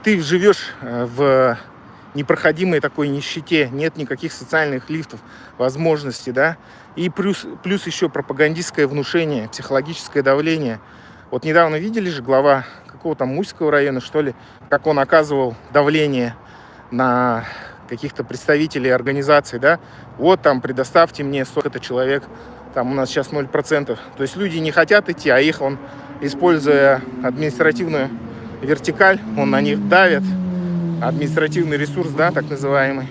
живешь в непроходимой такой нищете, нет никаких социальных лифтов, возможностей, да, и плюс еще пропагандистское внушение, психологическое давление. Вот недавно видели же глава какого-то Муйского района, что ли, как он оказывал давление на каких-то представителей организаций, да, вот там предоставьте мне столько-то человек, там у нас сейчас 0%. То есть люди не хотят идти, а их он, используя административную вертикаль, он на них давит, административный ресурс, да, так называемый.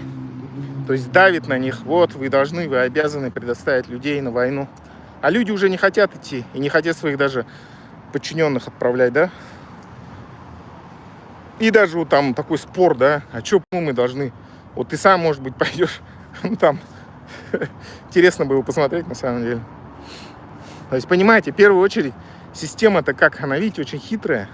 То есть давит на них, вот, вы должны, вы обязаны предоставить людей на войну. А люди уже не хотят идти и не хотят своих даже подчиненных отправлять, да. И даже вот там такой спор, да, а что мы должны, вот ты сам, может быть, пойдешь, ну там, интересно было посмотреть на самом деле. То есть, понимаете, в первую очередь, система-то как, она, видите, очень хитрая.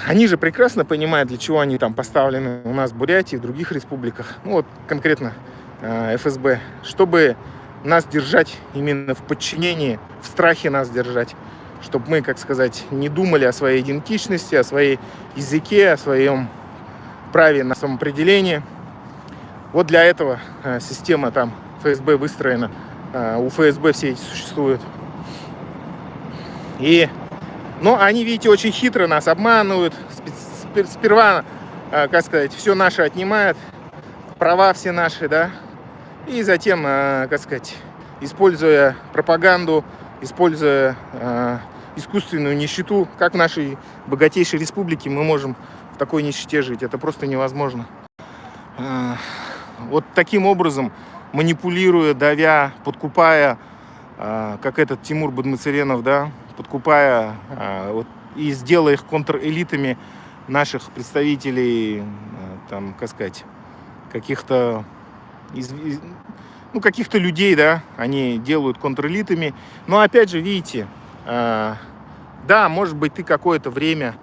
Они же прекрасно понимают, для чего они там поставлены у нас в Бурятии, в других республиках, ну вот конкретно ФСБ, чтобы нас держать именно в подчинении, в страхе нас держать, чтобы мы, как сказать, не думали о своей идентичности, о своей языке, о своем праве на самоопределение. Вот для этого система там ФСБ выстроена, у ФСБ все эти существуют. Но они, видите, очень хитро нас обманывают, сперва, как сказать, все наше отнимают, права все наши, да, и затем, как сказать, используя пропаганду, используя искусственную нищету, как в нашей богатейшей республике мы можем в такой нищете жить, это просто невозможно. Вот таким образом, манипулируя, давя, подкупая, как этот Тимур Бадмацаренов, да, подкупая вот, и сделая их контрэлитами наших представителей, там, как сказать, каких-то каких-то людей, да, они делают контрэлитами. Но опять же, видите, да, может быть, ты какое-то время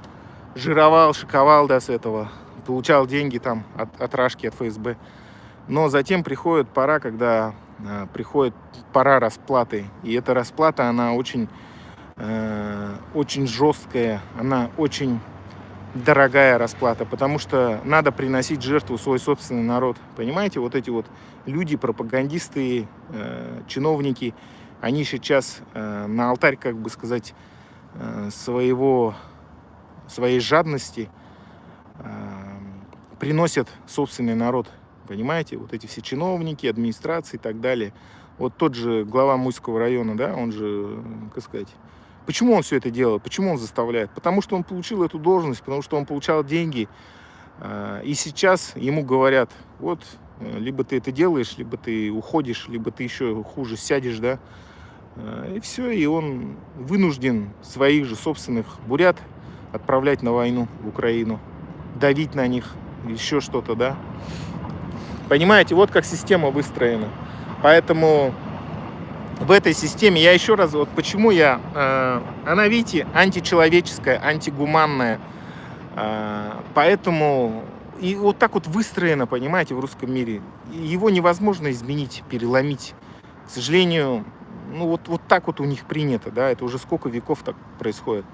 жировал, шиковал, да, с этого, получал деньги там от Рашки, от ФСБ. Но затем приходит пора, когда приходит пора расплаты. И эта расплата, она очень жесткая, она очень дорогая расплата, потому что надо приносить жертву свой собственный народ. Понимаете, вот эти вот люди, пропагандисты, чиновники, они сейчас на алтарь, как бы сказать, своей жадности приносят собственный народ. Понимаете, вот эти все чиновники, администрации и так далее. Вот тот же глава Муйского района, да, он же, как сказать, почему он все это делает, почему он заставляет? Потому что он получил эту должность, потому что он получал деньги. И сейчас ему говорят, вот, либо ты это делаешь, либо ты уходишь, либо ты еще хуже сядешь, да. И все, и он вынужден своих же собственных бурят отправлять на войну в Украину, давить на них, еще что-то, да. Понимаете, вот как система выстроена. Поэтому в этой системе, я еще раз, вот почему она, видите, античеловеческая, антигуманная. Поэтому и вот так вот выстроено, понимаете, в русском мире. Его невозможно изменить, переломить. К сожалению, ну вот так вот у них принято, да, это уже сколько веков так происходит.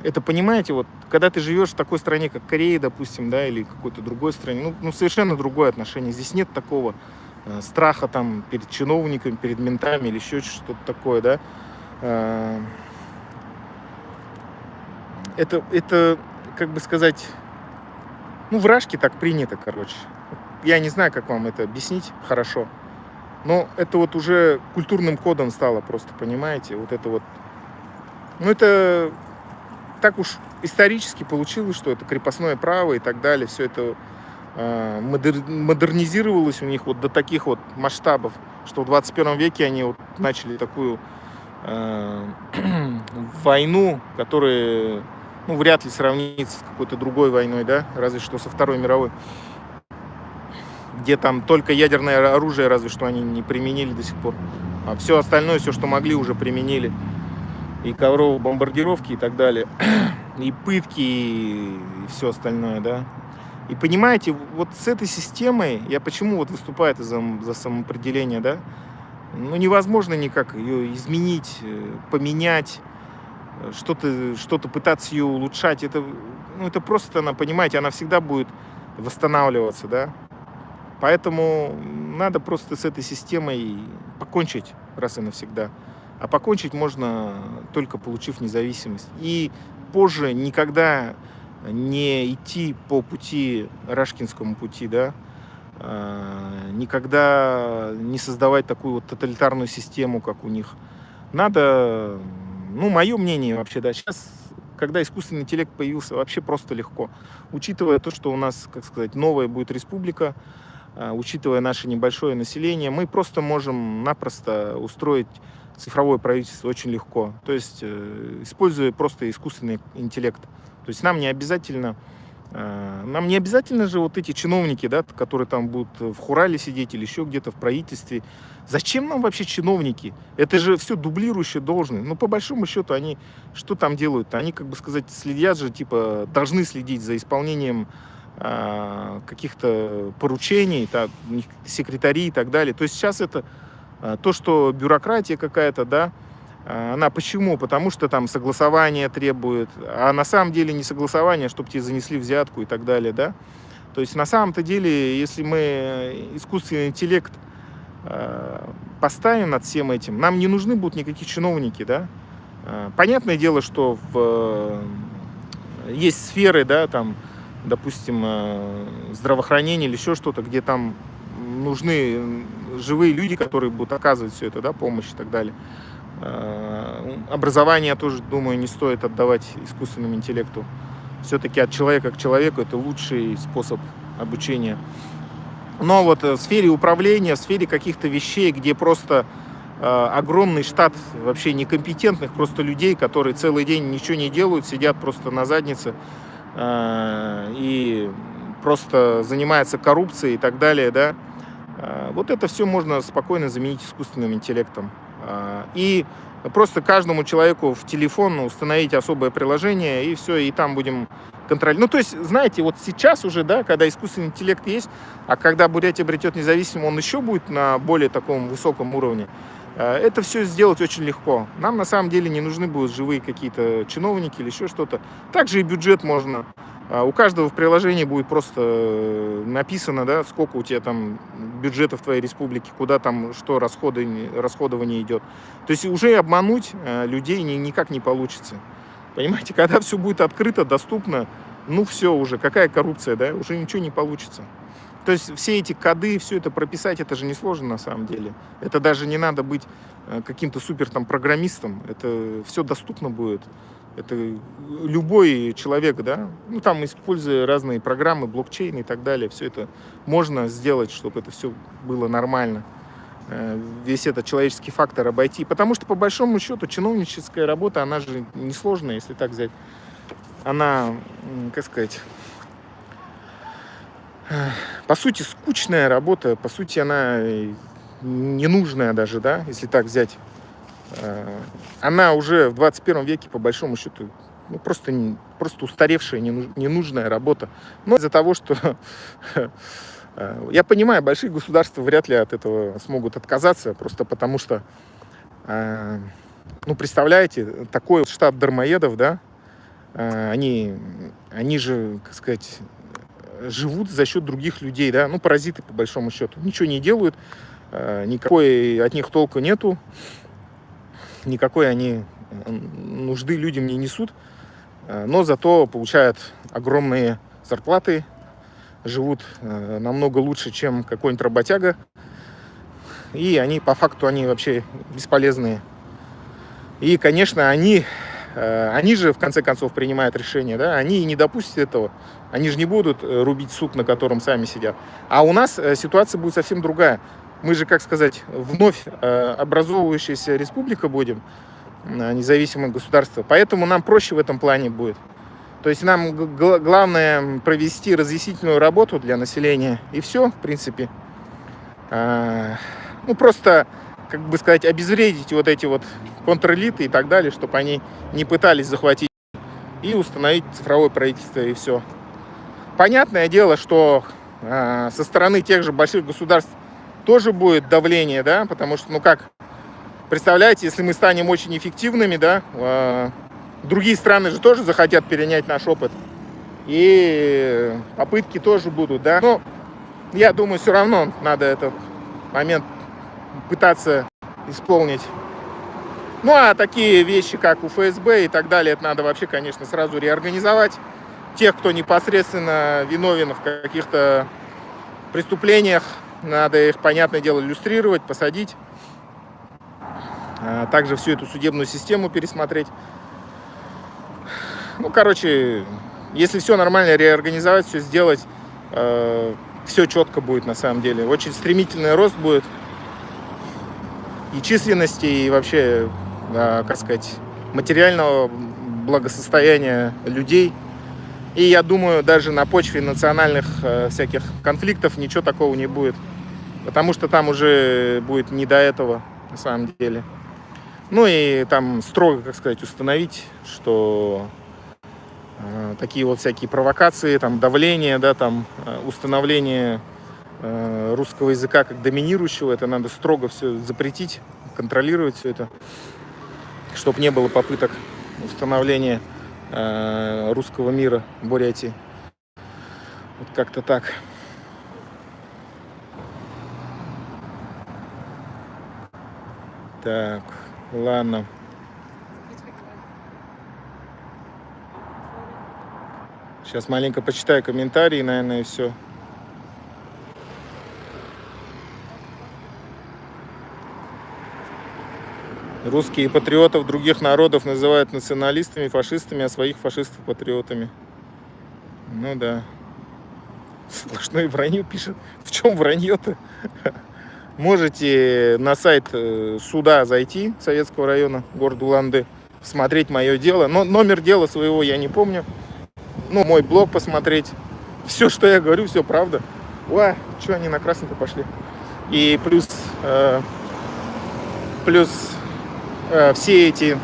Это, понимаете, вот когда ты живешь в такой стране, как Корея, допустим, да, или какой-то другой стране, ну совершенно другое отношение. Здесь нет такого страха там перед чиновниками, перед ментами или еще что-то такое, да. Это, как бы сказать, ну, в Рашке так принято, короче. Я не знаю, как вам это объяснить хорошо, но это вот уже культурным кодом стало просто, понимаете, вот это вот. Ну, это так уж исторически получилось, что это крепостное право и так далее, все это модернизировалось у них вот до таких вот масштабов, что в 21 веке они вот начали такую войну, которая, ну, вряд ли сравнится с какой-то другой войной, да, разве что со Второй мировой, где там только ядерное оружие, разве что они не применили до сих пор, а все остальное, все, что могли, уже применили. И ковровые бомбардировки и так далее, и пытки, и все остальное, да. И понимаете, вот с этой системой, я почему вот выступаю за самоопределение, да, ну невозможно никак ее изменить, поменять, что-то пытаться ее улучшать, это просто, она, понимаете, она всегда будет восстанавливаться, да. Поэтому надо просто с этой системой покончить раз и навсегда. А покончить можно только получив независимость. И позже никогда не идти по пути, рашкинскому пути, да, никогда не создавать такую вот тоталитарную систему, как у них. Надо, ну, мое мнение вообще, да, сейчас, когда искусственный интеллект появился, вообще просто легко. Учитывая то, что у нас, как сказать, новая будет республика, учитывая наше небольшое население, мы просто можем напросто устроить цифровое правительство очень легко. То есть, используя просто искусственный интеллект. То есть нам не обязательно Нам не обязательно же вот эти чиновники, да, которые там будут в хурале сидеть или еще где-то в правительстве. Зачем нам вообще чиновники? Это же все дублирующие должны. Ну, по большому счету, они что там делают? Они, как бы сказать, следят же, типа, должны следить за исполнением каких-то поручений, так, у них секретари и так далее. То есть сейчас это то, что бюрократия какая-то, да, она почему? Потому что там согласование требует, а на самом деле не согласование, чтобы тебе занесли взятку и так далее, да. То есть на самом-то деле, если мы искусственный интеллект поставим над всем этим, нам не нужны будут никакие чиновники, да. Понятное дело, что есть сферы, да, там, допустим, здравоохранение или еще что-то, где там нужны живые люди, которые будут оказывать все это, да, помощь и так далее. Образование тоже, думаю, не стоит отдавать искусственному интеллекту. Все-таки от человека к человеку это лучший способ обучения. Но вот в сфере управления, в сфере каких-то вещей, где просто огромный штат вообще некомпетентных просто людей, которые целый день ничего не делают, сидят просто на заднице и просто занимаются коррупцией и так далее, да, вот это все можно спокойно заменить искусственным интеллектом. И просто каждому человеку в телефон установить особое приложение, и все, и там будем контролировать. Ну, то есть, знаете, вот сейчас уже, да, когда искусственный интеллект есть, а когда Бурятия обретет независимость, он еще будет на более таком высоком уровне, это все сделать очень легко. Нам на самом деле не нужны будут живые какие-то чиновники или еще что-то. Также и бюджет можно. У каждого в приложении будет просто написано, да, сколько у тебя там бюджета в твоей республике, куда там что расходование идет. То есть уже обмануть людей никак не получится. Понимаете, когда все будет открыто, доступно, ну все уже, какая коррупция, да, уже ничего не получится. То есть все эти коды, все это прописать, это же несложно на самом деле. Это даже не надо быть каким-то супер там программистом, это все доступно будет. Это любой человек, да, ну там используя разные программы, блокчейн и так далее, все это можно сделать, чтобы это все было нормально. Весь этот человеческий фактор обойти. Потому что по большому счету чиновническая работа, она же несложная, если так взять. Она, как сказать, по сути скучная работа, по сути она ненужная даже, да, если так взять. Она уже в 21 веке, по большому счету, ну, просто устаревшая, ненужная работа. Но из-за того, что я понимаю, большие государства вряд ли от этого смогут отказаться, просто потому что, ну, представляете, такой вот штат дармоедов, да, они же, как сказать, живут за счет других людей, да, ну, паразиты, по большому счету, ничего не делают, никакой от них толку нету, никакой они нужды людям не несут, но зато получают огромные зарплаты, живут намного лучше, чем какой-нибудь работяга, и они, по факту, они вообще бесполезные. И, конечно, они же, в конце концов, принимают решения, да, они не допустят этого, они же не будут рубить сук, на котором сами сидят. А у нас ситуация будет совсем другая. Мы же, как сказать, вновь образовывающаяся республика будем, независимое государство, поэтому нам проще в этом плане будет. То есть нам главное провести разъяснительную работу для населения, и все, в принципе. Ну, просто, как бы сказать, обезвредить вот эти вот контрэлиты и так далее, чтобы они не пытались захватить и установить цифровое правительство, и все. Понятное дело, что со стороны тех же больших государств тоже будет давление, да, потому что, ну как, представляете, если мы станем очень эффективными, да, другие страны же тоже захотят перенять наш опыт, и попытки тоже будут, да, но я думаю, все равно надо этот момент пытаться исполнить. Ну, а такие вещи, как у ФСБ и так далее, это надо вообще, конечно, сразу реорганизовать. Тех, кто непосредственно виновен в каких-то преступлениях, надо их, понятное дело, иллюстрировать, посадить. Также всю эту судебную систему пересмотреть. Ну, короче, если все нормально реорганизовать, все сделать, все четко будет на самом деле. Очень стремительный рост будет и численности, и вообще, как сказать, материального благосостояния людей. И я думаю, даже на почве национальных всяких конфликтов ничего такого не будет. Потому что там уже будет не до этого, на самом деле. Ну и там строго, как сказать, установить, что такие вот всякие провокации, там давление, да, там установление русского языка как доминирующего, это надо строго все запретить, контролировать все это, чтобы не было попыток установления русского мира в Бурятии. Вот как-то так. Так, ладно. Сейчас маленько почитаю комментарии, наверное, и все. Русские патриотов других народов называют националистами, фашистами, а своих фашистов патриотами. Ну да. Сплошное вранье пишет. В чем вранье-то? Можете на сайт суда зайти, Советского района, города Улан-Удэ, смотреть мое дело. Но номер дела своего я не помню. Ну, мой блог посмотреть. Все, что я говорю, все правда. Ой, что они на красный-то пошли? И плюс все эти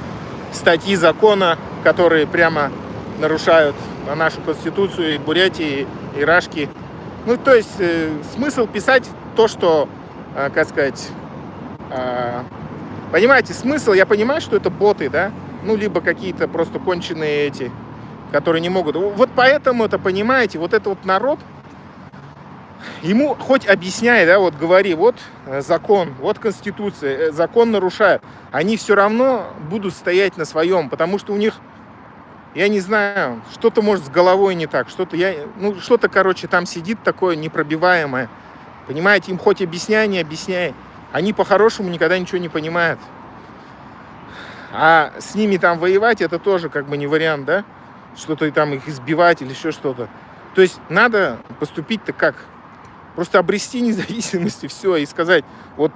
статьи закона, которые прямо нарушают нашу конституцию и Бурятии, и Рашки. Ну, то есть смысл писать то, что, как сказать, понимаете, смысл, я понимаю, что это боты, да, ну, либо какие-то просто конченые эти, которые не могут. Вот поэтому это, понимаете, вот это вот народ, ему хоть объясняй, да, вот говори, вот закон, вот конституция, закон нарушает. Они все равно будут стоять на своем, потому что у них, я не знаю, что-то может с головой не так, что-то, короче, там сидит такое непробиваемое. Понимаете, им хоть объясняй, не объясняй. Они по-хорошему никогда ничего не понимают. А с ними там воевать, это тоже как бы не вариант, да? Что-то там их избивать или еще что-то. То есть надо поступить-то как? Просто обрести независимость и все, и сказать, вот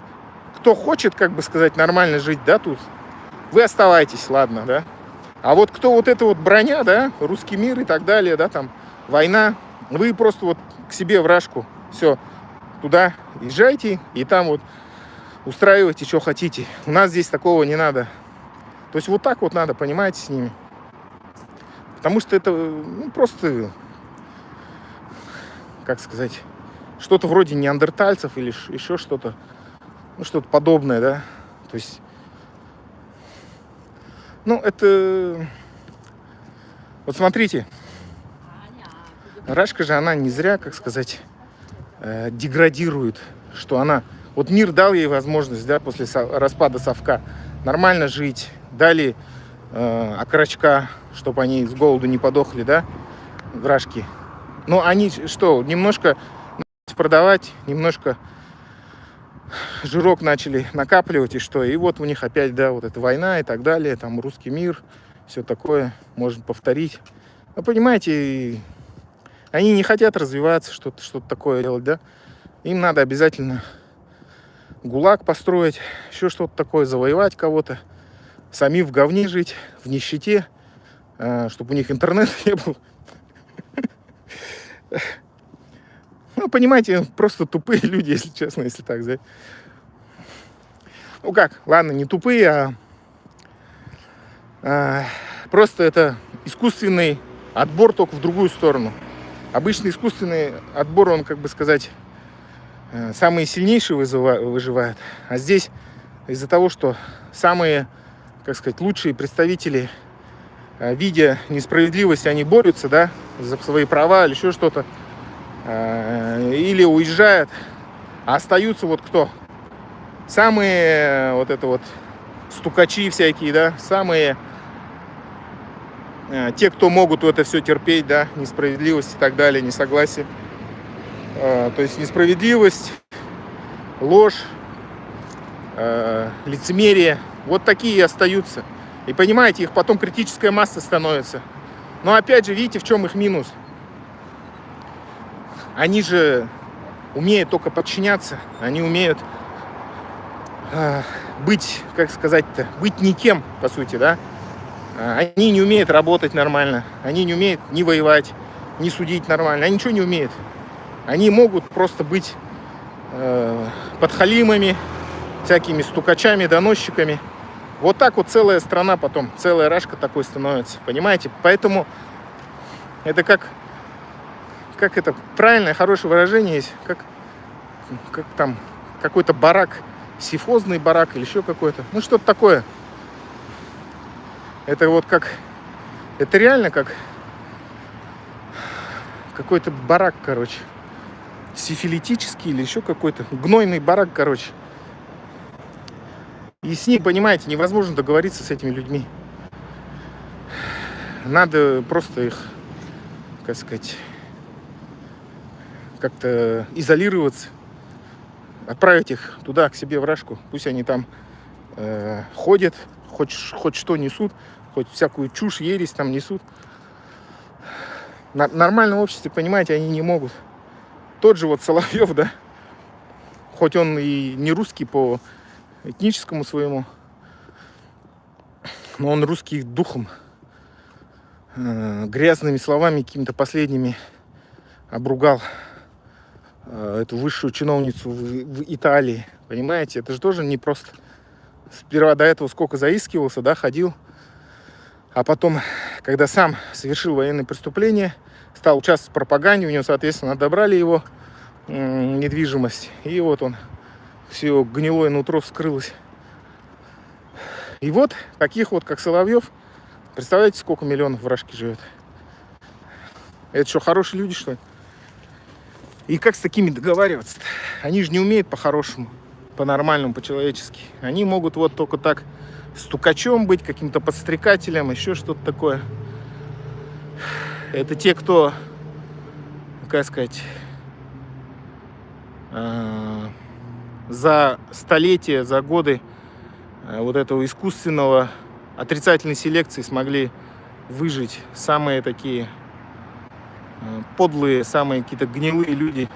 кто хочет, как бы сказать, нормально жить, да, тут, вы оставайтесь, ладно, да. А вот кто вот это вот броня, да, русский мир и так далее, да, там, война, вы просто вот к себе в Рашку, все, туда езжайте, и там вот устраивайте, что хотите. У нас здесь такого не надо. То есть вот так вот надо, понимаете, с ними. Потому что это, ну, просто, как сказать, что-то вроде неандертальцев или еще что-то, ну, что-то подобное, да. То есть, ну, это, вот смотрите, Рашка же, она не зря, как сказать, деградирует, что она, вот мир дал ей возможность, да, после распада совка нормально жить, дали окорочка, чтобы они с голоду не подохли, да, в Рашке. Но они что, немножко продавать, немножко жирок начали накапливать, и что, и вот у них опять, да, вот эта война и так далее, там русский мир, все такое, можно повторить. Ну, понимаете, они не хотят развиваться, что-то такое делать, да, им надо обязательно ГУЛАГ построить, еще что-то такое, завоевать кого-то, сами в говне жить, в нищете, чтобы у них интернет не был. Ну, понимаете, просто тупые люди, если честно, если так взять. Ну как, ладно, не тупые, просто это искусственный отбор только в другую сторону. Обычно искусственный отбор, он, как бы сказать, самые сильнейшие выживают. А здесь из-за того, что самые, как сказать, лучшие представители, видя несправедливость, они борются, да, за свои права или еще что-то, или уезжают, а остаются вот кто? Самые вот это вот стукачи всякие, да, самые те, кто могут это все терпеть, да, несправедливость и так далее, несогласие. То есть несправедливость, ложь, лицемерие, вот такие и остаются. И понимаете, их потом критическая масса становится. Но опять же, видите, в чем их минус? Они же умеют только подчиняться, они умеют быть, как сказать-то, быть никем, по сути, да. Они не умеют работать нормально, они не умеют ни воевать, не судить нормально. Они ничего не умеют. Они могут просто быть подхалимами, всякими стукачами, доносчиками. Вот так вот целая страна потом, целая рашка такой становится. Понимаете? Поэтому это как это правильное, хорошее выражение есть, как там какой-то барак, сифозный барак или еще какой-то. Ну, что-то такое. Это вот как... Это реально как какой-то барак, короче. Сифилитический или еще какой-то. Гнойный барак, короче. И с ним, понимаете, невозможно договориться с этими людьми. Надо просто их, как сказать, как-то изолироваться. Отправить их туда, к себе в рашку. Пусть они там ходят, хоть что несут, хоть всякую чушь, ересь там несут. В нормальном обществе, понимаете, они не могут. Тот же вот Соловьев, да, хоть он и не русский по этническому своему, но он русский духом, грязными словами какими-то последними обругал эту высшую чиновницу в Италии. Понимаете, это же тоже непросто. Сперва до этого сколько заискивался, да, ходил. А потом, когда сам совершил военное преступление, стал участвовать в пропаганде, у него, соответственно, отобрали его недвижимость. И вот он, все его гнилое нутро вскрылось. И вот, таких вот, как Соловьев, представляете, сколько миллионов в Рашке живет? Это что, хорошие люди, что ли? И как с такими договариваться-то? Они же не умеют по-хорошему, по-нормальному, по-человечески. Они могут вот только так стукачом быть, каким-то подстрекателем, еще что-то такое. Это те, кто, как сказать, за столетия, за годы вот этого искусственного отрицательной селекции смогли выжить самые такие подлые, самые какие-то гнилые люди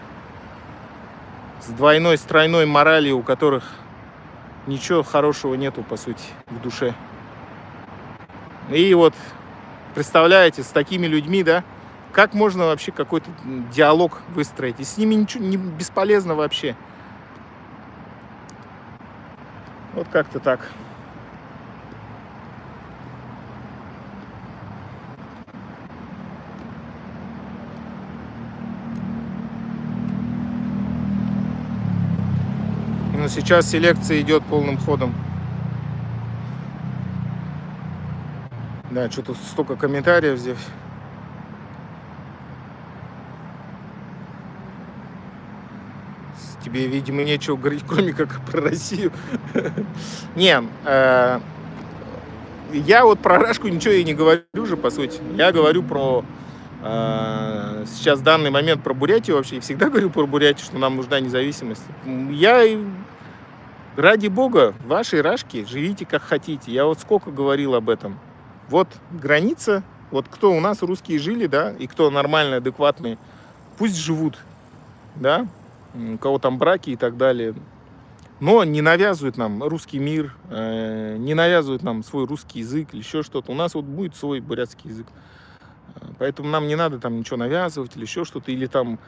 с двойной, с тройной моралью, у которых ничего хорошего нету, по сути, в душе. И вот, представляете, с такими людьми, да, как можно вообще какой-то диалог выстроить? И с ними ничего не бесполезно вообще. Вот как-то так. Но сейчас селекция идет полным ходом. Да, что-то столько комментариев здесь. Тебе, видимо, нечего говорить, кроме как про Россию. Не, я вот про Рашку ничего и не говорю же, по сути. Я говорю про сейчас в данный момент про Бурятию вообще. И всегда говорю про Бурятию, что нам нужна независимость. Я, ради бога, в вашей Рашке живите как хотите. Я вот сколько говорил об этом. Вот граница, вот кто у нас русские жили, да, и кто нормальные, адекватные, пусть живут, да, у кого там браки и так далее. Но не навязывают нам русский мир, не навязывают нам свой русский язык или еще что-то. У нас вот будет свой бурятский язык. Поэтому нам не надо там ничего навязывать или еще что-то, или там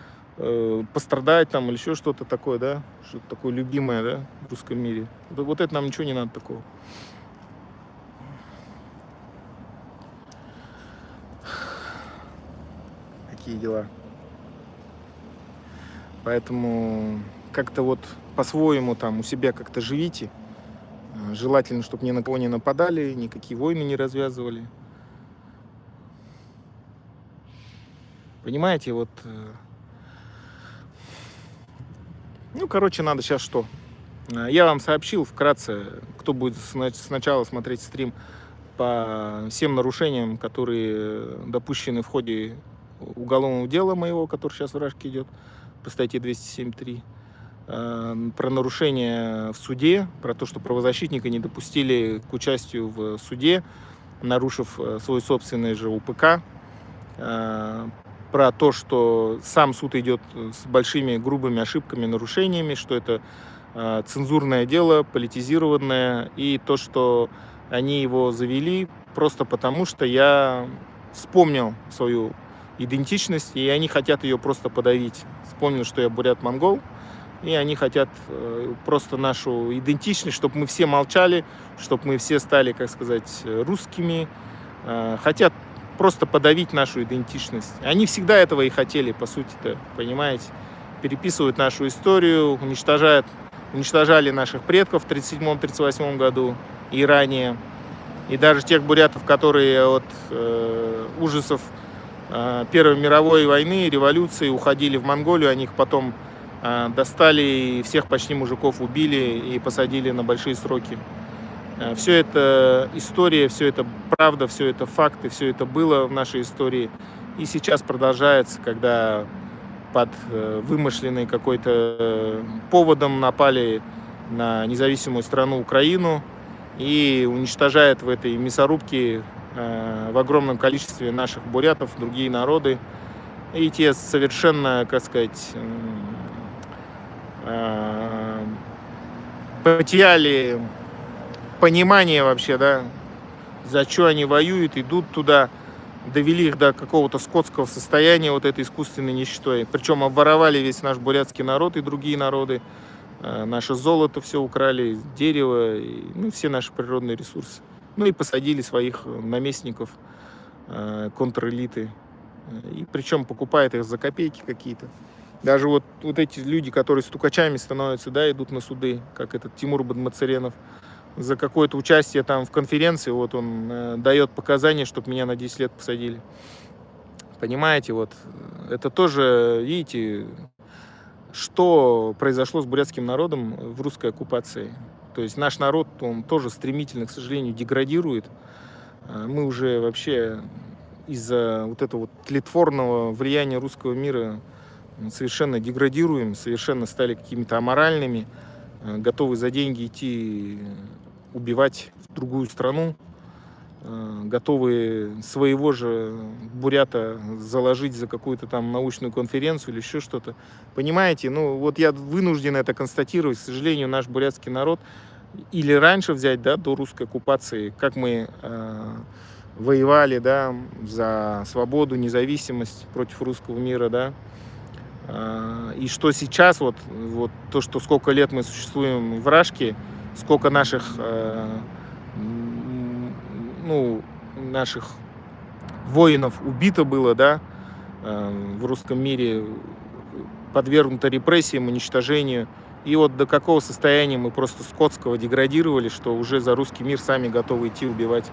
пострадать там, или еще что-то такое, да, что-то такое любимое, да, в русском мире. Вот это нам ничего не надо такого. Такие дела. Поэтому как-то вот по-своему там у себя как-то живите. Желательно, чтобы ни на кого не нападали, никакие войны не развязывали. Понимаете, вот... Ну, короче, надо сейчас что? Я вам сообщил вкратце, кто будет сначала смотреть стрим, по всем нарушениям, которые допущены в ходе уголовного дела моего, который сейчас в Рашке идет, по статье 207.3, про нарушение в суде, про то, что правозащитника не допустили к участию в суде, нарушив свой собственный же УПК, про то, что сам суд идет с большими грубыми ошибками, нарушениями, что это цензурное дело, политизированное, и то, что они его завели просто потому, что я вспомнил свою идентичность, и они хотят ее просто подавить. Вспомнил, что я бурят-монгол, и они хотят просто нашу идентичность, чтобы мы все молчали, чтобы мы все стали, как сказать, русскими. Хотят просто подавить нашу идентичность. Они всегда этого и хотели, по сути-то, понимаете? Переписывают нашу историю, уничтожали наших предков в 1937-1938 году и ранее. И даже тех бурятов, которые от ужасов Первой мировой войны, революции уходили в Монголию, они их потом достали и всех почти мужиков убили и посадили на большие сроки. Все это история, все это правда, все это факты, все это было в нашей истории. И сейчас продолжается, когда под вымышленной какой-то поводом напали на независимую страну Украину и уничтожает в этой мясорубке в огромном количестве наших бурятов, другие народы. И те совершенно, как сказать, потеряли понимание вообще, да, за что они воюют, идут туда, довели их до какого-то скотского состояния вот этой искусственной нищетой. Причем обворовали весь наш бурятский народ и другие народы. Наше золото все украли, дерево, ну, все наши природные ресурсы. Ну и посадили своих наместников, контрэлиты. И причем покупают их за копейки какие-то. Даже вот эти люди, которые стукачами становятся, да, идут на суды, как этот Тимур Бадмацаренов, за какое-то участие там в конференции, вот он дает показания, чтобы меня на 10 лет посадили. Понимаете, вот это тоже, видите, что произошло с бурятским народом в русской оккупации. То есть наш народ, он тоже стремительно, к сожалению, деградирует. Мы уже вообще из-за вот этого вот тлетворного влияния русского мира совершенно деградируем, совершенно стали какими-то аморальными, готовы за деньги идти убивать в другую страну, готовы своего же бурята заложить за какую-то там научную конференцию или еще что-то. Понимаете, ну вот я вынужден это констатировать. К сожалению, наш бурятский народ, или раньше взять, да, до русской оккупации, как мы воевали, да, за свободу, независимость против русского мира, да, и что сейчас, вот то, что сколько лет мы существуем в Рашке, сколько наших, наших воинов убито было, да, в русском мире, подвергнуто репрессиям, уничтожению. И вот до какого состояния мы просто скотского деградировали, что уже за русский мир сами готовы идти убивать.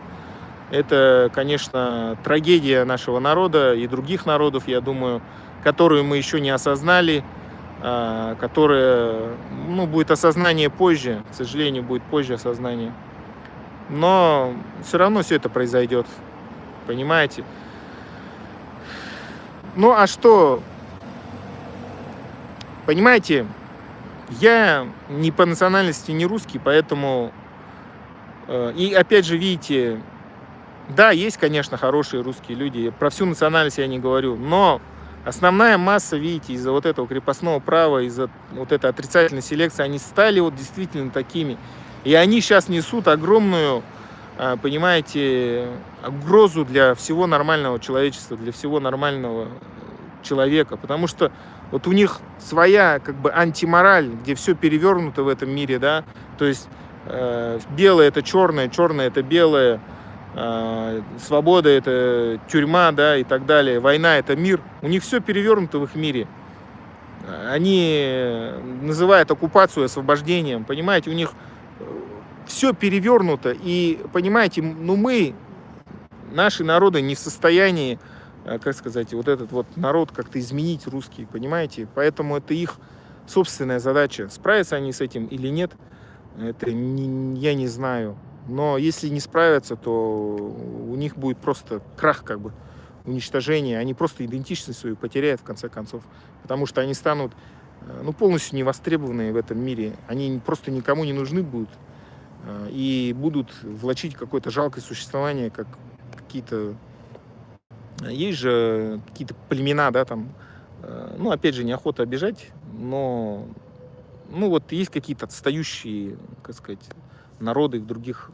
Это, конечно, трагедия нашего народа и других народов, я думаю, которую мы еще не осознали, которое, будет осознание позже, к сожалению, будет позже осознание. Но все равно все это произойдет, понимаете? Ну а что? Понимаете, я не по национальности не русский, поэтому... И опять же, видите, да, есть, конечно, хорошие русские люди, про всю национальность я не говорю, но основная масса, видите, из-за вот этого крепостного права, из-за вот этой отрицательной селекции, они стали вот действительно такими. И они сейчас несут огромную, понимаете, угрозу для всего нормального человечества, для всего нормального человека. Потому что вот у них своя как бы антимораль, где все перевернуто в этом мире, да. То есть белое это черное, черное это белое. Свобода это тюрьма, да, и так далее. Война это мир. У них все перевернуто в их мире. Они называют оккупацию освобождением. Понимаете, у них все перевернуто. И понимаете, мы, наши народы, не в состоянии, как сказать, вот этот вот народ как-то изменить русский, понимаете? Поэтому это их собственная задача. Справятся они с этим или нет, это я не знаю. Но если не справятся, то у них будет просто крах, как бы, уничтожение. Они просто идентичность свою потеряют в конце концов. Потому что они станут полностью невостребованные в этом мире. Они просто никому не нужны будут. И будут влачить какое-то жалкое существование, как какие-то... Есть же какие-то племена, да, там... опять же, неохота обижать, но... вот есть какие-то отстающие, как сказать... народы в других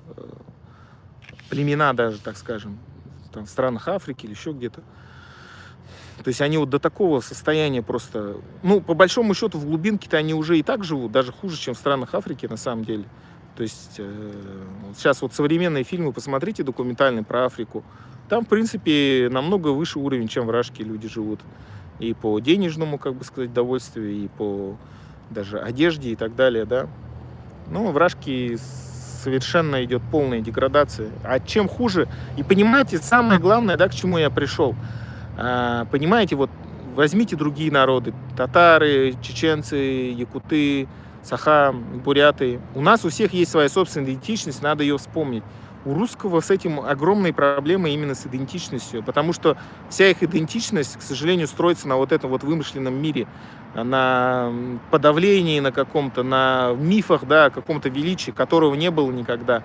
племена даже, так скажем, там, в странах Африки или еще где-то. То есть они вот до такого состояния просто... Ну, по большому счету, в глубинке-то они уже и так живут, даже хуже, чем в странах Африки, на самом деле. То есть сейчас вот современные фильмы, посмотрите, документальные про Африку. Там, в принципе, намного выше уровень, чем в Рашке люди живут. И по денежному, как бы сказать, довольствию, и по даже одежде и так далее, да. Ну, в Рашке совершенно идет полная деградация. А чем хуже... И понимаете, самое главное, да, к чему я пришел. Понимаете, вот возьмите другие народы. Татары, чеченцы, якуты, саха, буряты. У нас у всех есть своя собственная идентичность, надо ее вспомнить. У русского с этим огромные проблемы именно с идентичностью, потому что вся их идентичность, к сожалению, строится на вот этом вот вымышленном мире, на подавлении на каком-то, на мифах, да, о каком-то величии, которого не было никогда.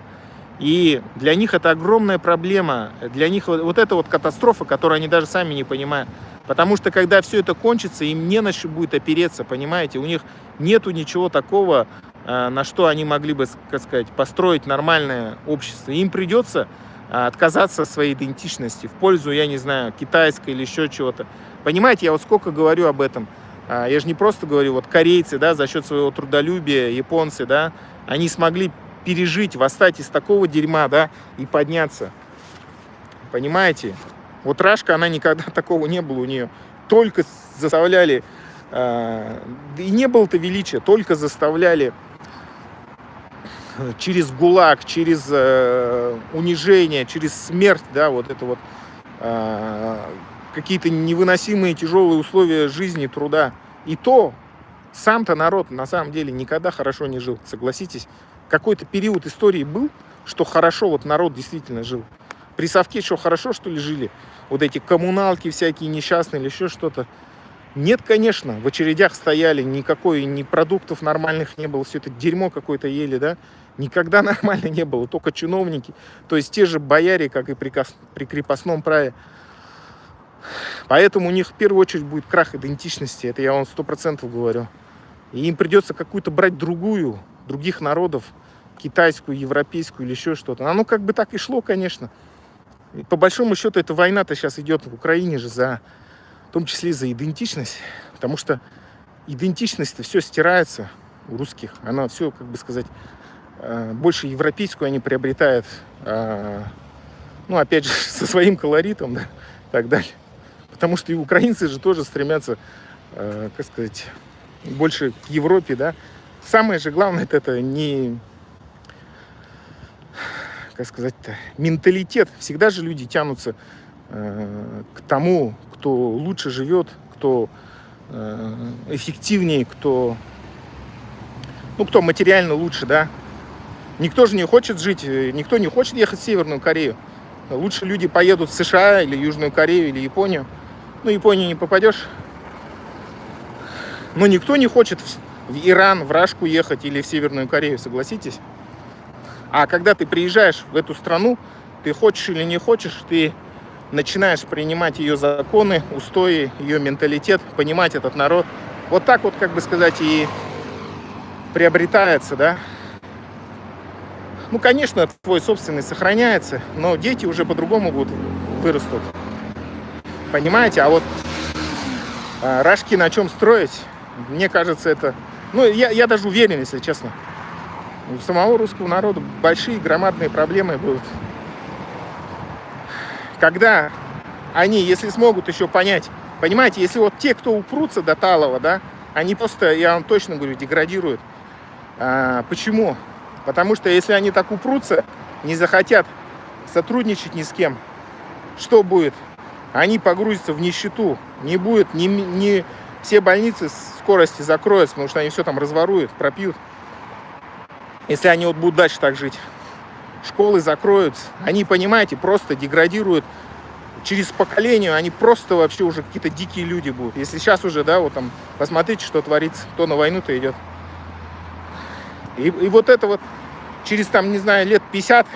И для них это огромная проблема, для них вот эта вот катастрофа, которую они даже сами не понимают. Потому что когда все это кончится, им не на что будет опереться, понимаете? У них нету ничего такого, на что они могли бы, так сказать, построить нормальное общество. Им придется отказаться от своей идентичности в пользу, я не знаю, китайской или еще чего-то. Понимаете, я вот сколько говорю об этом. Я же не просто говорю, вот корейцы, да, за счет своего трудолюбия, японцы, да, они смогли пережить, восстать из такого дерьма, да, и подняться. Понимаете? Вот Рашка, она никогда такого не было у нее. Только заставляли, и не было-то величия, только заставляли через ГУЛАГ, через унижение, через смерть, да, вот это вот какие-то невыносимые тяжелые условия жизни, труда. И то сам-то народ на самом деле никогда хорошо не жил, согласитесь. Какой-то период истории был, что хорошо вот народ действительно жил. При совке что, хорошо, что ли, жили? Вот эти коммуналки всякие несчастные или еще что-то. Нет, конечно, в очередях стояли, никакой, ни продуктов нормальных не было, все это дерьмо какое-то ели, да? Никогда нормально не было, только чиновники, то есть те же бояре, как и при крепостном праве. Поэтому у них в первую очередь будет крах идентичности, это я вам 100% говорю. И им придется какую-то брать других народов, китайскую, европейскую или еще что-то. Оно как бы так и шло, конечно. И по большому счету эта война-то сейчас идет в Украине же, в том числе за идентичность, потому что идентичность-то все стирается у русских. Она все, как бы сказать, больше европейскую они приобретают, ну, опять же, со своим колоритом, да, и так далее. Потому что и украинцы же тоже стремятся, как сказать, больше к Европе, да. Самое же главное это не, как сказать-то, менталитет. Всегда же люди тянутся к тому, кто лучше живет, кто эффективнее, кто материально лучше, да. Никто же не хочет жить, никто не хочет ехать в Северную Корею. Лучше люди поедут в США или Южную Корею или Японию. Ну, в Японию не попадешь. Но никто не хочет в Иран, в Рашку ехать или в Северную Корею, согласитесь? А когда ты приезжаешь в эту страну, ты хочешь или не хочешь, ты начинаешь принимать ее законы, устои, ее менталитет, понимать этот народ. Вот так вот, как бы сказать, и приобретается, да. Ну, конечно, твой собственный сохраняется, но дети уже по-другому будут вырастут. Понимаете? А вот Рашки на чем строить, мне кажется, это... Ну, я даже уверен, если честно. У самого русского народа большие, громадные проблемы будут. Когда они, если смогут еще понять, понимаете, если вот те, кто упрутся до талого, да, они просто, я вам точно говорю, деградируют. Почему? Потому что если они так упрутся, не захотят сотрудничать ни с кем, что будет? Они погрузятся в нищету. Не будет, не все больницы с скорости закроются, потому что они все там разворуют, пропьют. Если они вот будут дальше так жить. Школы закроются. Они, понимаете, просто деградируют. Через поколение они просто вообще уже какие-то дикие люди будут. Если сейчас уже, да, вот там, посмотрите, что творится, кто на войну-то идет. И вот это вот через, там, не знаю, лет 50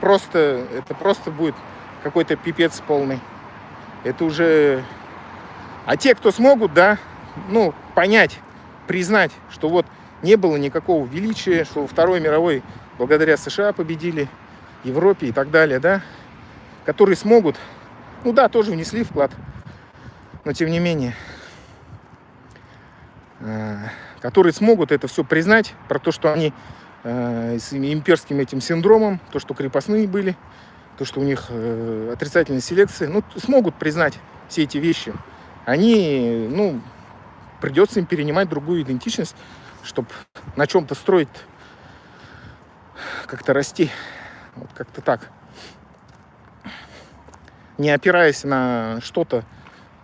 это просто будет какой-то пипец полный. Это уже... А те, кто смогут, да, ну, понять, признать, что вот не было никакого величия, что во Второй мировой благодаря США победили, Европе и так далее, да, которые смогут, ну да, тоже внесли вклад. но тем не менее, которые смогут это все признать, про то, что они с имперским этим синдромом, то, что крепостные были, то, что у них отрицательная селекция, ну, смогут признать все эти вещи. Они, ну, придется им перенимать другую идентичность, чтобы на чем-то строить, как-то расти. Вот как-то так. Не опираясь на что-то,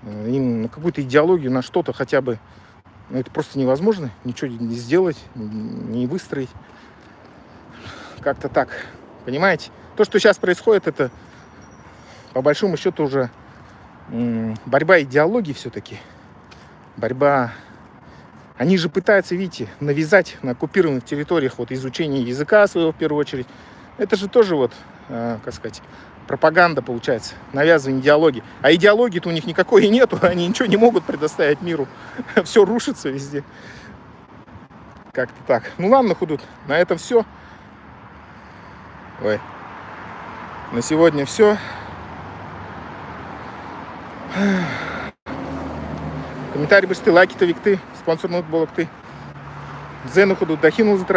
на какую-то идеологию, на что-то хотя бы. Ну, это просто невозможно. Ничего не сделать, не выстроить. Как-то так. Понимаете? То, что сейчас происходит, это по большому счету уже борьба идеологий все-таки. Борьба. Они же пытаются, видите, навязать на оккупированных территориях вот изучение языка своего в первую очередь. Это же тоже вот, как сказать, пропаганда получается, навязывание идеологии. А идеологии-то у них никакой и нету, они ничего не могут предоставить миру. Все рушится везде. Как-то так. Ну ладно, Худут, на этом все. Ой. На сегодня все. Комментарий бышты, лайки-то викты, спонсор ноутболок ты. Зену Худут, дахину